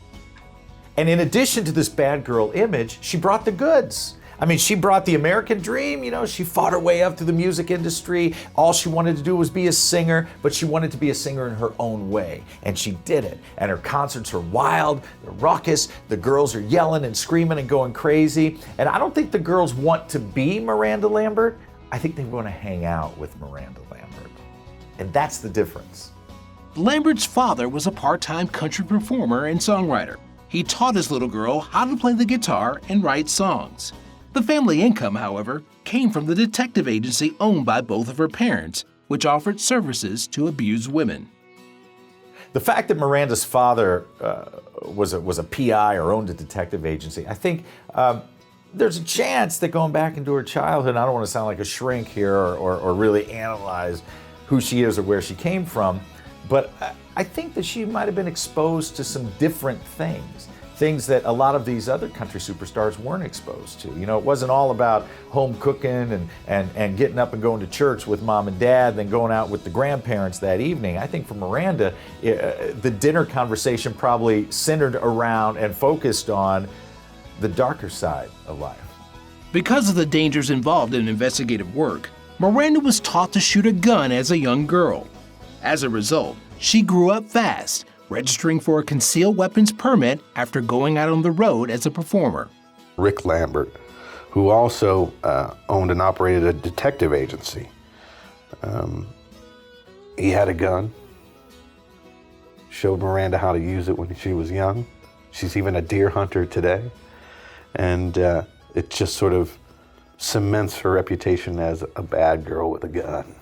And in addition to this bad girl image, she brought the goods. I mean, she brought the American dream, you know, she fought her way up through the music industry. All she wanted to do was be a singer, but she wanted to be a singer in her own way. And she did it. And her concerts are wild, they're raucous, the girls are yelling and screaming and going crazy. And I don't think the girls want to be Miranda Lambert. I think they want to hang out with Miranda Lambert. And that's the difference. Lambert's father was a part-time country performer and songwriter. He taught his little girl how to play the guitar and write songs. The family income, however, came from the detective agency owned by both of her parents, which offered services to abused women. The fact that Miranda's father was a PI or owned a detective agency, I think there's a chance that going back into her childhood, and I don't want to sound like a shrink here or really analyze who she is or where she came from, but I think that she might have been exposed to some different things that a lot of these other country superstars weren't exposed to. You know, it wasn't all about home cooking and getting up and going to church with mom and dad, then going out with the grandparents that evening. I think for Miranda, the dinner conversation probably centered around and focused on the darker side of life. Because of the dangers involved in investigative work, Miranda was taught to shoot a gun as a young girl. As a result, she grew up fast, registering for a concealed weapons permit after going out on the road as a performer. Rick Lambert, who also owned and operated a detective agency. He had a gun, showed Miranda how to use it when she was young. She's even a deer hunter today. And it just sort of cements her reputation as a bad girl with a gun.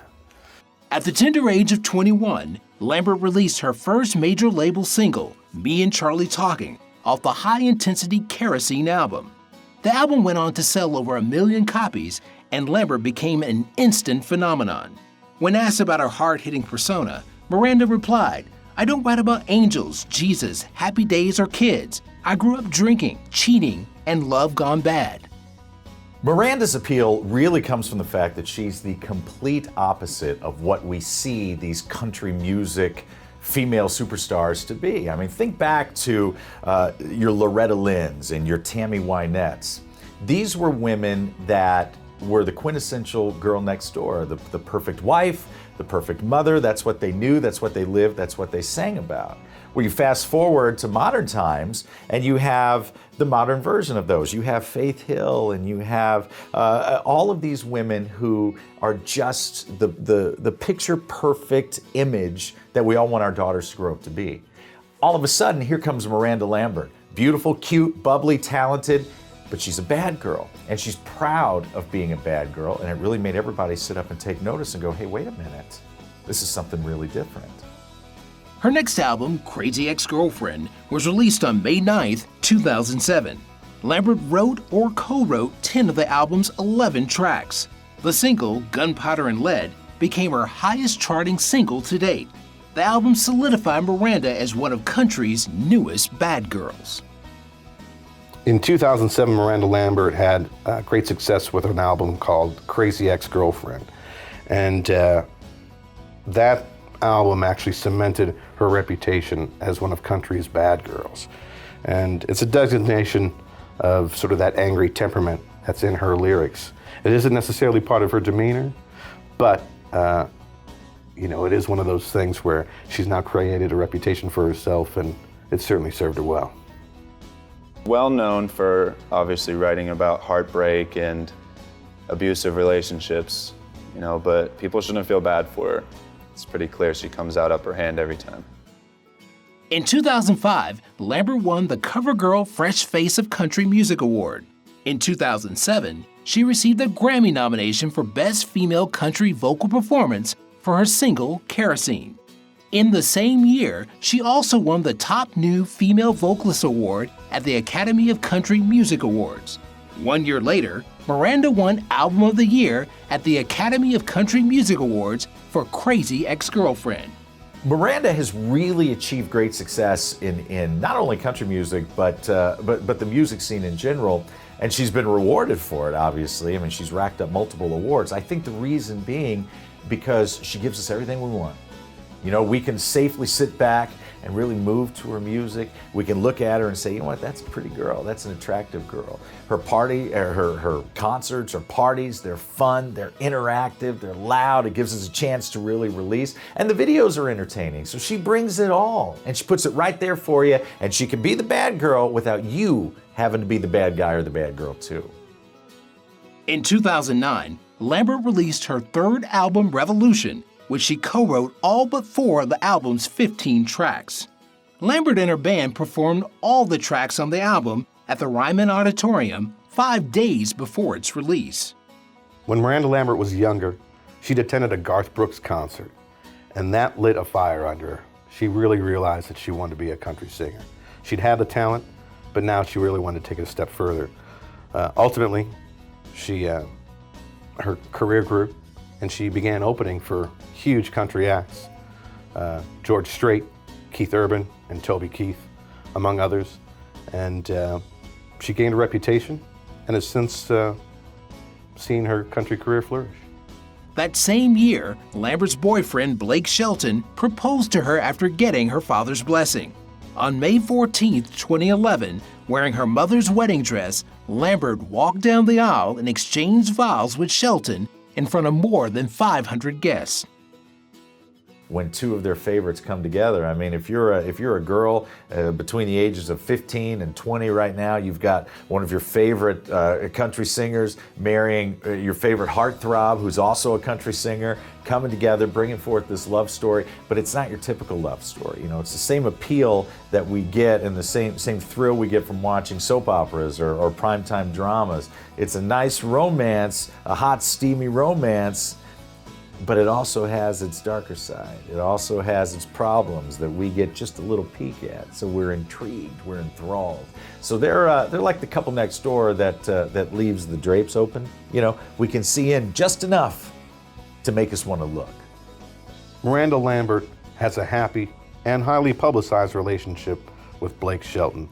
At the tender age of 21, Lambert released her first major label single, Me and Charlie Talking, off the high-intensity Kerosene album. The album went on to sell over 1 million copies, and Lambert became an instant phenomenon. When asked about her hard-hitting persona, Miranda replied, "I don't write about angels, Jesus, happy days, or kids. I grew up drinking, cheating, and love gone bad." Miranda's appeal really comes from the fact that she's the complete opposite of what we see these country music female superstars to be. I mean, think back to your Loretta Lynn's and your Tammy Wynette's. These were women that were the quintessential girl next door, the perfect wife, the perfect mother. That's what they knew, that's what they lived, that's what they sang about. Well, you fast forward to modern times and you have the modern version of those. You have Faith Hill and you have all of these women who are just the picture perfect image that we all want our daughters to grow up to be. All of a sudden, here comes Miranda Lambert. Beautiful, cute, bubbly, talented, but she's a bad girl. And she's proud of being a bad girl, and it really made everybody sit up and take notice and go, hey, wait a minute, this is something really different. Her next album, Crazy Ex-Girlfriend, was released on May 9th, 2007. Lambert wrote or co-wrote 10 of the album's 11 tracks. The single, Gunpowder and Lead, became her highest charting single to date. The album solidified Miranda as one of country's newest bad girls. In 2007, Miranda Lambert had great success with an album called Crazy Ex-Girlfriend. And that album actually cemented her reputation as one of country's bad girls. And it's a designation of sort of that angry temperament that's in her lyrics. It isn't necessarily part of her demeanor, but you know, it is one of those things where she's now created a reputation for herself, and it certainly served her well. Well known for obviously writing about heartbreak and abusive relationships, you know, but people shouldn't feel bad for her. It's pretty clear she comes out upper hand every time. In 2005, Lambert won the CoverGirl Fresh Face of Country Music Award. In 2007, she received a Grammy nomination for Best Female Country Vocal Performance for her single, Kerosene. In the same year, she also won the Top New Female Vocalist Award at the Academy of Country Music Awards. 1 year later, Miranda won Album of the Year at the Academy of Country Music Awards for Crazy Ex-Girlfriend. Miranda has really achieved great success in not only country music, but the music scene in general. And she's been rewarded for it, obviously. I mean, she's racked up multiple awards. I think the reason being because she gives us everything we want. You know, we can safely sit back and really move to her music. We can look at her and say, you know what, that's a pretty girl. That's an attractive girl. Her concerts or parties, they're fun, they're interactive, they're loud. It gives us a chance to really release. And the videos are entertaining. So she brings it all and she puts it right there for you. And she can be the bad girl without you having to be the bad guy or the bad girl too. In 2009, Lambert released her third album, Revolution, which she co-wrote all but 4 of the album's 15 tracks. Lambert and her band performed all the tracks on the album at the Ryman Auditorium 5 days before its release. When Miranda Lambert was younger, she'd attended a Garth Brooks concert, and that lit a fire under her. She really realized that she wanted to be a country singer. She'd had the talent, but now she really wanted to take it a step further. Ultimately, her career grew, and she began opening for huge country acts. George Strait, Keith Urban, and Toby Keith, among others. And she gained a reputation and has since seen her country career flourish. That same year, Lambert's boyfriend, Blake Shelton, proposed to her after getting her father's blessing. On May 14, 2011, wearing her mother's wedding dress, Lambert walked down the aisle and exchanged vows with Shelton in front of more than 500 guests. When 2 of their favorites come together, I mean, if you're a girl between the ages of 15 and 20 right now, you've got one of your favorite country singers marrying your favorite heartthrob, who's also a country singer, coming together, bringing forth this love story. But it's not your typical love story. You know, it's the same appeal that we get and the same thrill we get from watching soap operas or primetime dramas. It's a nice romance, a hot, steamy romance. But it also has its darker side. It also has its problems that we get just a little peek at. So we're intrigued, we're enthralled. So they're like the couple next door that leaves the drapes open. You know, we can see in just enough to make us want to look. Miranda Lambert has a happy and highly publicized relationship with Blake Shelton.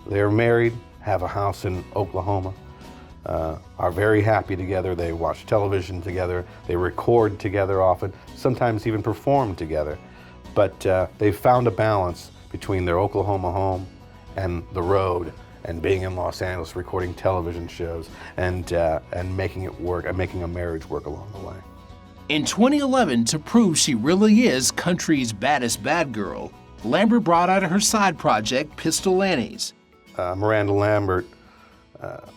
They're married, have a house in Oklahoma. Are very happy together. They watch television together. They record together often, sometimes even perform together. But they've found a balance between their Oklahoma home and the road and being in Los Angeles, recording television shows and making it work and making a marriage work along the way. In 2011, to prove she really is country's baddest bad girl, Lambert brought out her side project, Pistol Annies. Miranda Lambert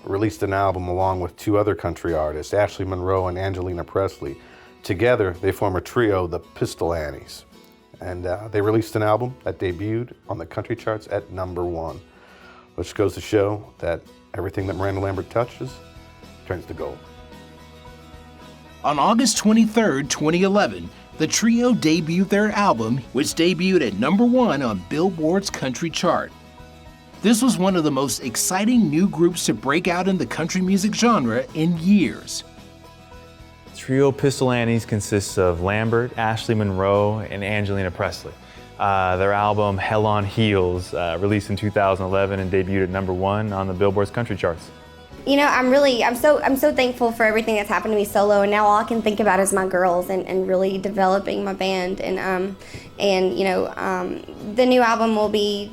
released an album along with 2 other country artists, Ashley Monroe and Angelina Presley. Together, they form a trio, the Pistol Annies. And they released an album that debuted on the country charts at #1, which goes to show that everything that Miranda Lambert touches turns to gold. On August 23, 2011, the trio debuted their album, which debuted at #1 on Billboard's country chart. This was one of the most exciting new groups to break out in the country music genre in years. Trio Pistol Annies consists of Lambert, Ashley Monroe, and Angelina Presley. Their album Hell on Heels, released in 2011 and debuted at #1 on the Billboard's country charts. You know, I'm so thankful for everything that's happened to me solo, and now all I can think about is my girls and really developing my band. And you know, the new album will be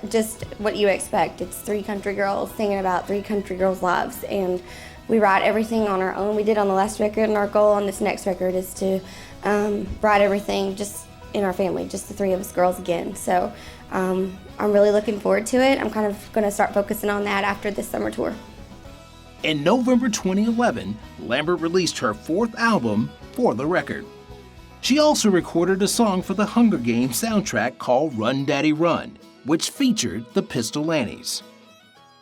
just what you expect. It's 3 country girls singing about 3 country girls' lives, and we write everything on our own. We did on the last record, and our goal on this next record is to write everything just in our family, just the 3 of us girls again. So I'm really looking forward to it. I'm kind of going to start focusing on that after this summer tour. In November 2011, Lambert released her 4th album, For the Record. She also recorded a song for the Hunger Games soundtrack called Run Daddy Run, which featured the Pistol Annies.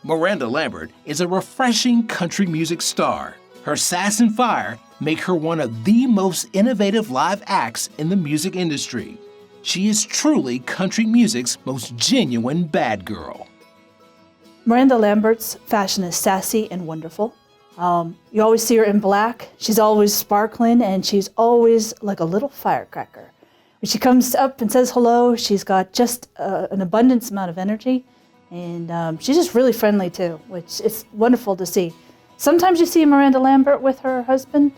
Miranda Lambert is a refreshing country music star. Her sass and fire make her one of the most innovative live acts in the music industry. She is truly country music's most genuine bad girl. Miranda Lambert's fashion is sassy and wonderful. You always see her in black. She's always sparkling, and she's always like a little firecracker. When she comes up and says hello, she's got just an abundance amount of energy, and she's just really friendly too, which is wonderful to see. Sometimes you see Miranda Lambert with her husband,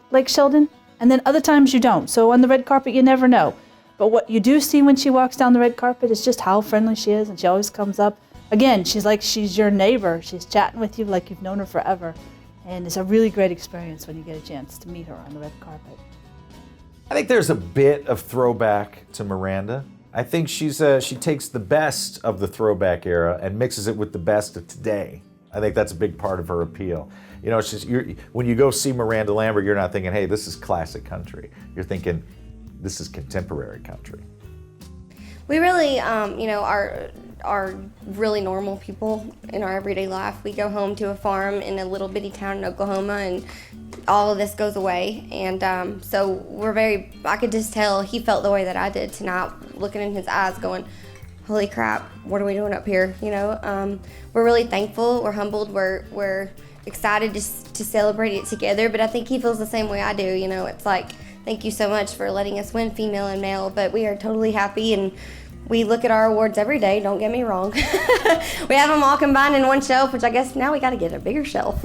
Blake Shelton, and then other times you don't. So on the red carpet, you never know. But what you do see when she walks down the red carpet is just how friendly she is, and she always comes up. Again, she's your neighbor. She's chatting with you like you've known her forever. And it's a really great experience when you get a chance to meet her on the red carpet. I think there's a bit of throwback to Miranda. I think she takes the best of the throwback era and mixes it with the best of today. I think that's a big part of her appeal. You know, when you go see Miranda Lambert, you're not thinking, hey, this is classic country. You're thinking, this is contemporary country. We really, are really normal people in our everyday life. We go home to a farm in a little bitty town in Oklahoma, and all of this goes away. And so I could just tell he felt the way that I did tonight, looking in his eyes going, holy crap, what are we doing up here? You know, we're really thankful, we're humbled, we're excited to celebrate it together, but I think he feels the same way I do. You know, it's like, thank you so much for letting us win female and male, but we are totally happy, and we look at our awards every day, don't get me wrong. We have them all combined in one shelf, which I guess now we gotta get a bigger shelf.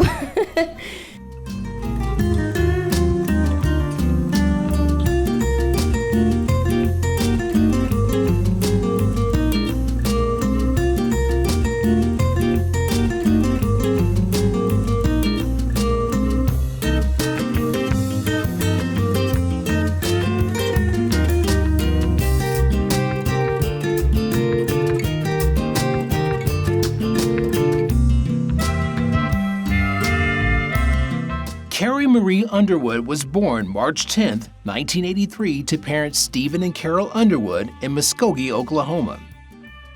Carrie Marie Underwood was born March 10, 1983, to parents Stephen and Carol Underwood in Muskogee, Oklahoma.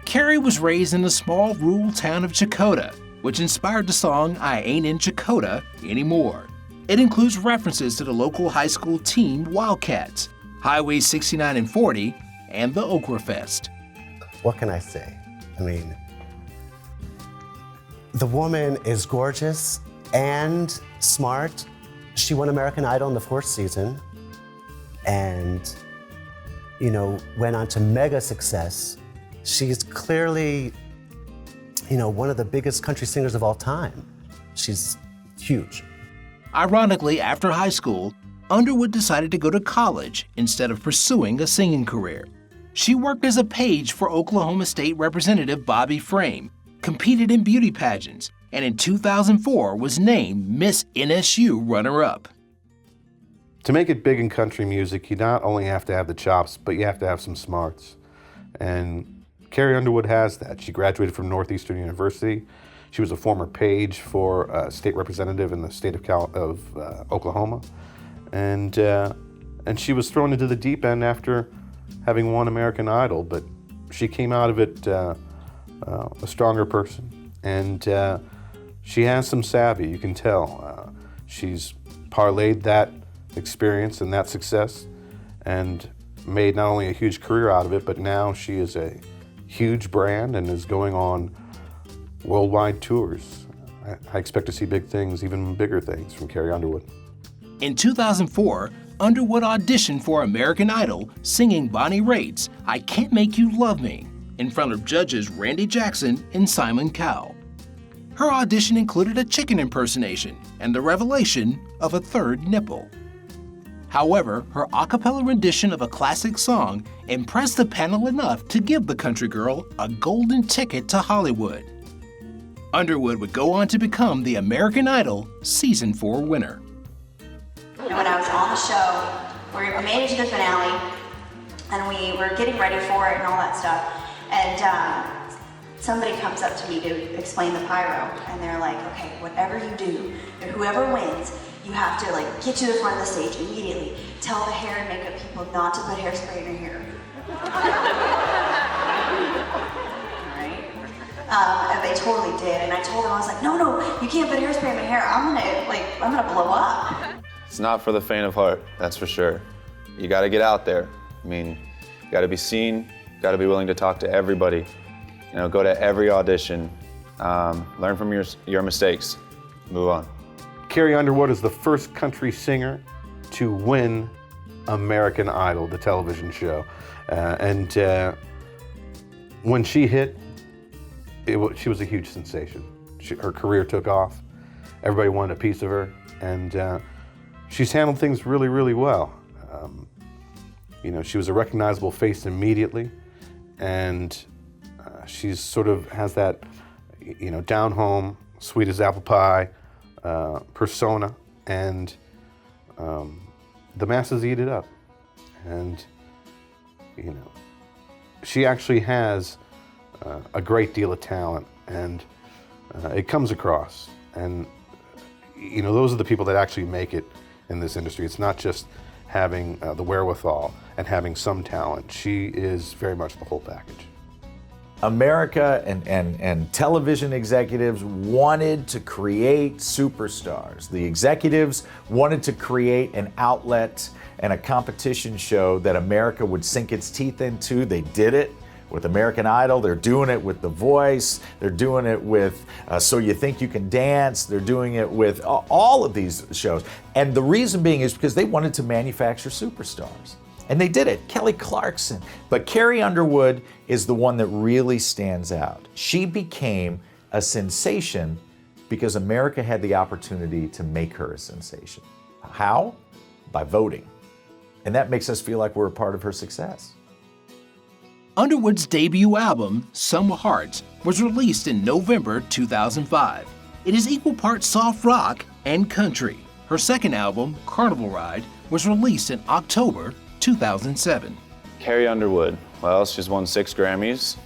Carrie was raised in the small rural town of Chakotah, which inspired the song I Ain't in Chakotah Anymore. It includes references to the local high school team Wildcats, Highway 69 and 40, and the Okra-Fest. What can I say? I mean, the woman is gorgeous and smart. She won American Idol in the 4th season and, you know, went on to mega success. She's clearly, you know, one of the biggest country singers of all time. She's huge. Ironically, after high school, Underwood decided to go to college instead of pursuing a singing career. She worked as a page for Oklahoma State Representative Bobby Frame, competed in beauty pageants, and in 2004 was named Miss NSU runner-up. To make it big in country music, you not only have to have the chops, but you have to have some smarts. And Carrie Underwood has that. She graduated from Northeastern University. She was a former page for a state representative in the state of Oklahoma. And she was thrown into the deep end after having won American Idol, but she came out of it a stronger person. And she has some savvy, you can tell. She's parlayed that experience and that success and made not only a huge career out of it, but now she is a huge brand and is going on worldwide tours. I expect to see big things, even bigger things from Carrie Underwood. In 2004, Underwood auditioned for American Idol singing Bonnie Raitt's I Can't Make You Love Me in front of judges Randy Jackson and Simon Cowell. Her audition included a chicken impersonation and the revelation of a third nipple. However, her a cappella rendition of a classic song impressed the panel enough to give the country girl a golden ticket to Hollywood. Underwood would go on to become the American Idol Season 4 winner. And when I was on the show, we made it to the finale, and we were getting ready for it and all that stuff. And somebody comes up to me to explain the pyro, and they're like, okay, whatever you do, and whoever wins, you have to like get to the front of the stage immediately. Tell the hair and makeup people not to put hairspray in her hair. And they totally did. And I told them, I was like, no, you can't put hairspray in my hair. I'm gonna blow up. It's not for the faint of heart, that's for sure. You gotta get out there. I mean, you gotta be seen, you gotta be willing to talk to everybody. You know, go to every audition, learn from your mistakes, move on. Carrie Underwood is the first country singer to win American Idol, the television show. When she hit, she was a huge sensation. Her career took off. Everybody wanted a piece of her, and she's handled things really, really well. You know, she was a recognizable face immediately, and she's sort of has that, you know, down home, sweet as apple pie persona, and the masses eat it up. And you know, she actually has a great deal of talent, and it comes across. And you know, those are the people that actually make it in this industry. It's not just having the wherewithal and having some talent. She is very much the whole package. America and television executives wanted to create superstars. The executives wanted to create an outlet and a competition show that America would sink its teeth into. They did it with American Idol. They're doing it with The Voice. They're doing it with So You Think You Can Dance. They're doing it with all of these shows. And the reason being is because they wanted to manufacture superstars. And they did it. Kelly Clarkson. But Carrie Underwood is the one that really stands out. She became a sensation because America had the opportunity to make her a sensation. How? By voting. And that makes us feel like we're a part of her success. Underwood's debut album, Some Hearts, was released in November 2005. It is equal parts soft rock and country. Her second album, Carnival Ride, was released in October 2007. Carrie Underwood, well, she's won 6 Grammys,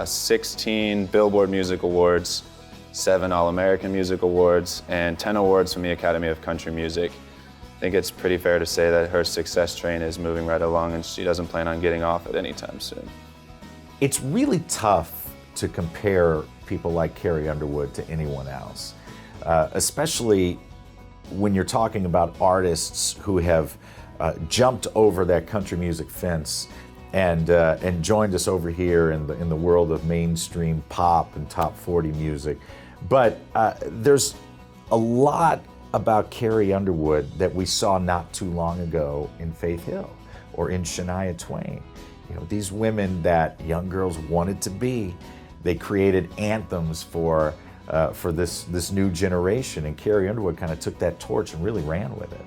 16 Billboard Music Awards, 7 All-American Music Awards, and 10 awards from the Academy of Country Music. I think it's pretty fair to say that her success train is moving right along, and she doesn't plan on getting off it anytime soon. It's really tough to compare people like Carrie Underwood to anyone else, especially when you're talking about artists who have jumped over that country music fence and joined us over here in the world of mainstream pop and top 40 music. But there's a lot about Carrie Underwood that we saw not too long ago in Faith Hill or in Shania Twain. You know, these women that young girls wanted to be. They created anthems for this new generation, and Carrie Underwood kind of took that torch and really ran with it.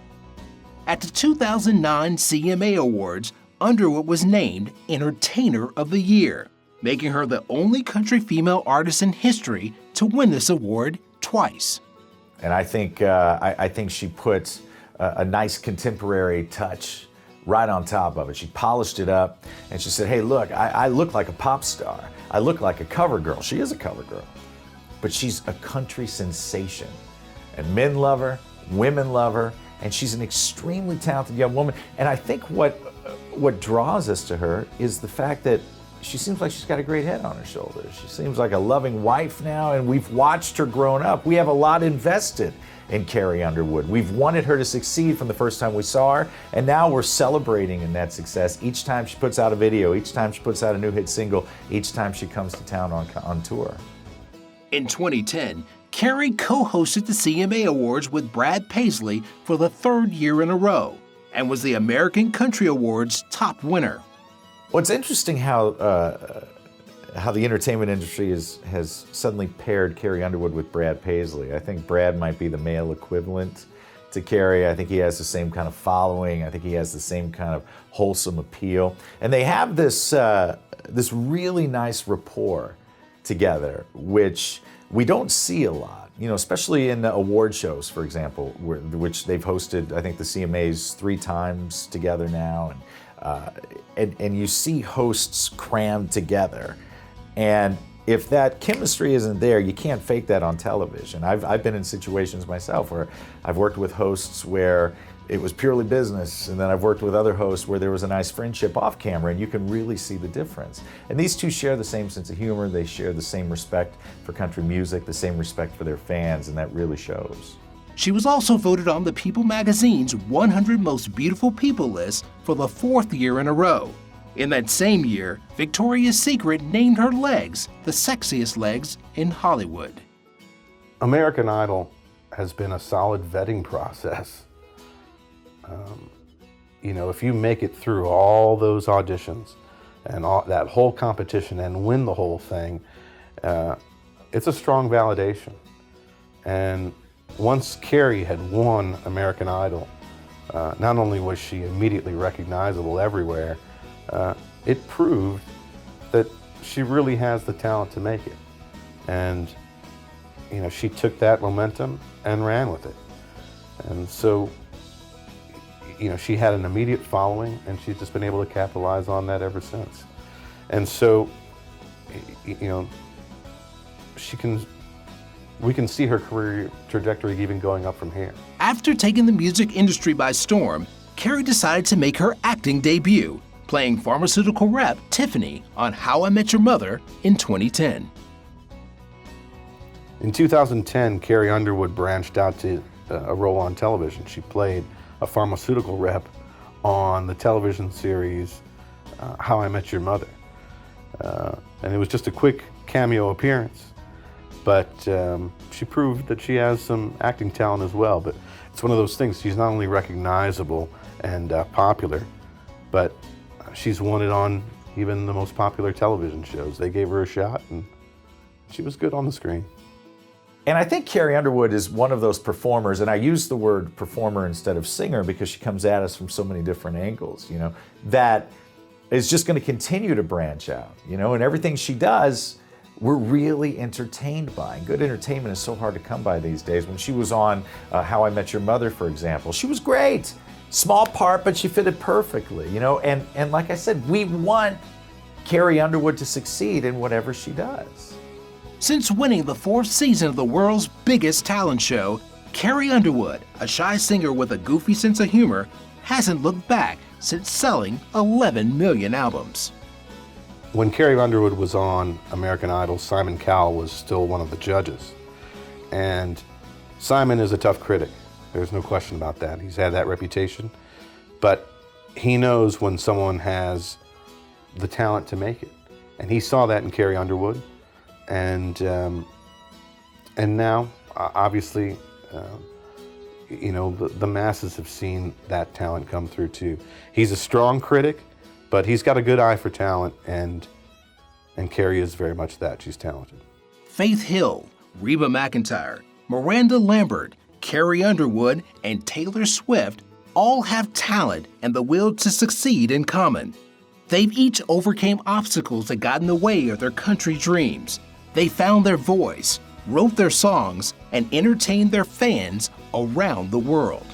At the 2009 CMA Awards, Underwood was named Entertainer of the Year, making her the only country female artist in history to win this award twice. And I think she put a nice contemporary touch right on top of it. She polished it up, and she said, hey, look, I look like a pop star. I look like a cover girl. She is a cover girl, but she's a country sensation. And men love her, women love her, and she's an extremely talented young woman. And I think what draws us to her is the fact that she seems like she's got a great head on her shoulders. She seems like a loving wife now, and we've watched her growing up. We have a lot invested in Carrie Underwood. We've wanted her to succeed from the first time we saw her, and now we're celebrating in that success each time she puts out a video, each time she puts out a new hit single, each time she comes to town on tour. In 2010, Carrie co-hosted the CMA Awards with Brad Paisley for the 3rd year in a row and was the American Country Awards top winner. Well, it's interesting how the entertainment industry has suddenly paired Carrie Underwood with Brad Paisley. I think Brad might be the male equivalent to Carrie. I think he has the same kind of following. I think he has the same kind of wholesome appeal. And they have this really nice rapport together, which we don't see a lot, you know, especially in the award shows, for example, which they've hosted, I think, the CMAs 3 times together now. And you see hosts crammed together. And if that chemistry isn't there, you can't fake that on television. I've been in situations myself where I've worked with hosts where it was purely business, and then I've worked with other hosts where there was a nice friendship off camera, and you can really see the difference. And these two share the same sense of humor, they share the same respect for country music, the same respect for their fans, and that really shows. She was also voted on the People magazine's 100 Most Beautiful People list for the 4th year in a row. In that same year, Victoria's Secret named her legs the sexiest legs in Hollywood. American Idol has been a solid vetting process. You know, if you make it through all those auditions and that whole competition and win the whole thing, it's a strong validation. And once Carrie had won American Idol, not only was she immediately recognizable everywhere, it proved that she really has the talent to make it. And, you know, she took that momentum and ran with it. And so, you know, she had an immediate following, and she's just been able to capitalize on that ever since. And so, you know, we can see her career trajectory even going up from here. After taking the music industry by storm, Carrie decided to make her acting debut, playing pharmaceutical rep Tiffany on How I Met Your Mother in 2010. In 2010, Carrie Underwood branched out to a role on television. She played a pharmaceutical rep on the television series How I Met Your Mother. And it was just a quick cameo appearance, but she proved that she has some acting talent as well. But it's one of those things, she's not only recognizable and popular, but she's won it on even the most popular television shows. They gave her a shot, and she was good on the screen. And I think Carrie Underwood is one of those performers, and I use the word performer instead of singer because she comes at us from so many different angles, you know, that is just going to continue to branch out, you know, and everything she does, we're really entertained by. And good entertainment is so hard to come by these days. When she was on How I Met Your Mother, for example, she was great. Small part, but she fitted perfectly, you know, and like I said, we want Carrie Underwood to succeed in whatever she does. Since winning the 4th season of the world's biggest talent show, Carrie Underwood, a shy singer with a goofy sense of humor, hasn't looked back since selling 11 million albums. When Carrie Underwood was on American Idol, Simon Cowell was still one of the judges. And Simon is a tough critic. There's no question about that. He's had that reputation. But he knows when someone has the talent to make it. And he saw that in Carrie Underwood. And now, obviously, you know, the masses have seen that talent come through too. He's a strong critic, but he's got a good eye for talent, and Carrie is very much that. She's talented. Faith Hill, Reba McEntire, Miranda Lambert, Carrie Underwood, and Taylor Swift all have talent and the will to succeed in common. They've each overcame obstacles that got in the way of their country dreams. They found their voice, wrote their songs, and entertained their fans around the world.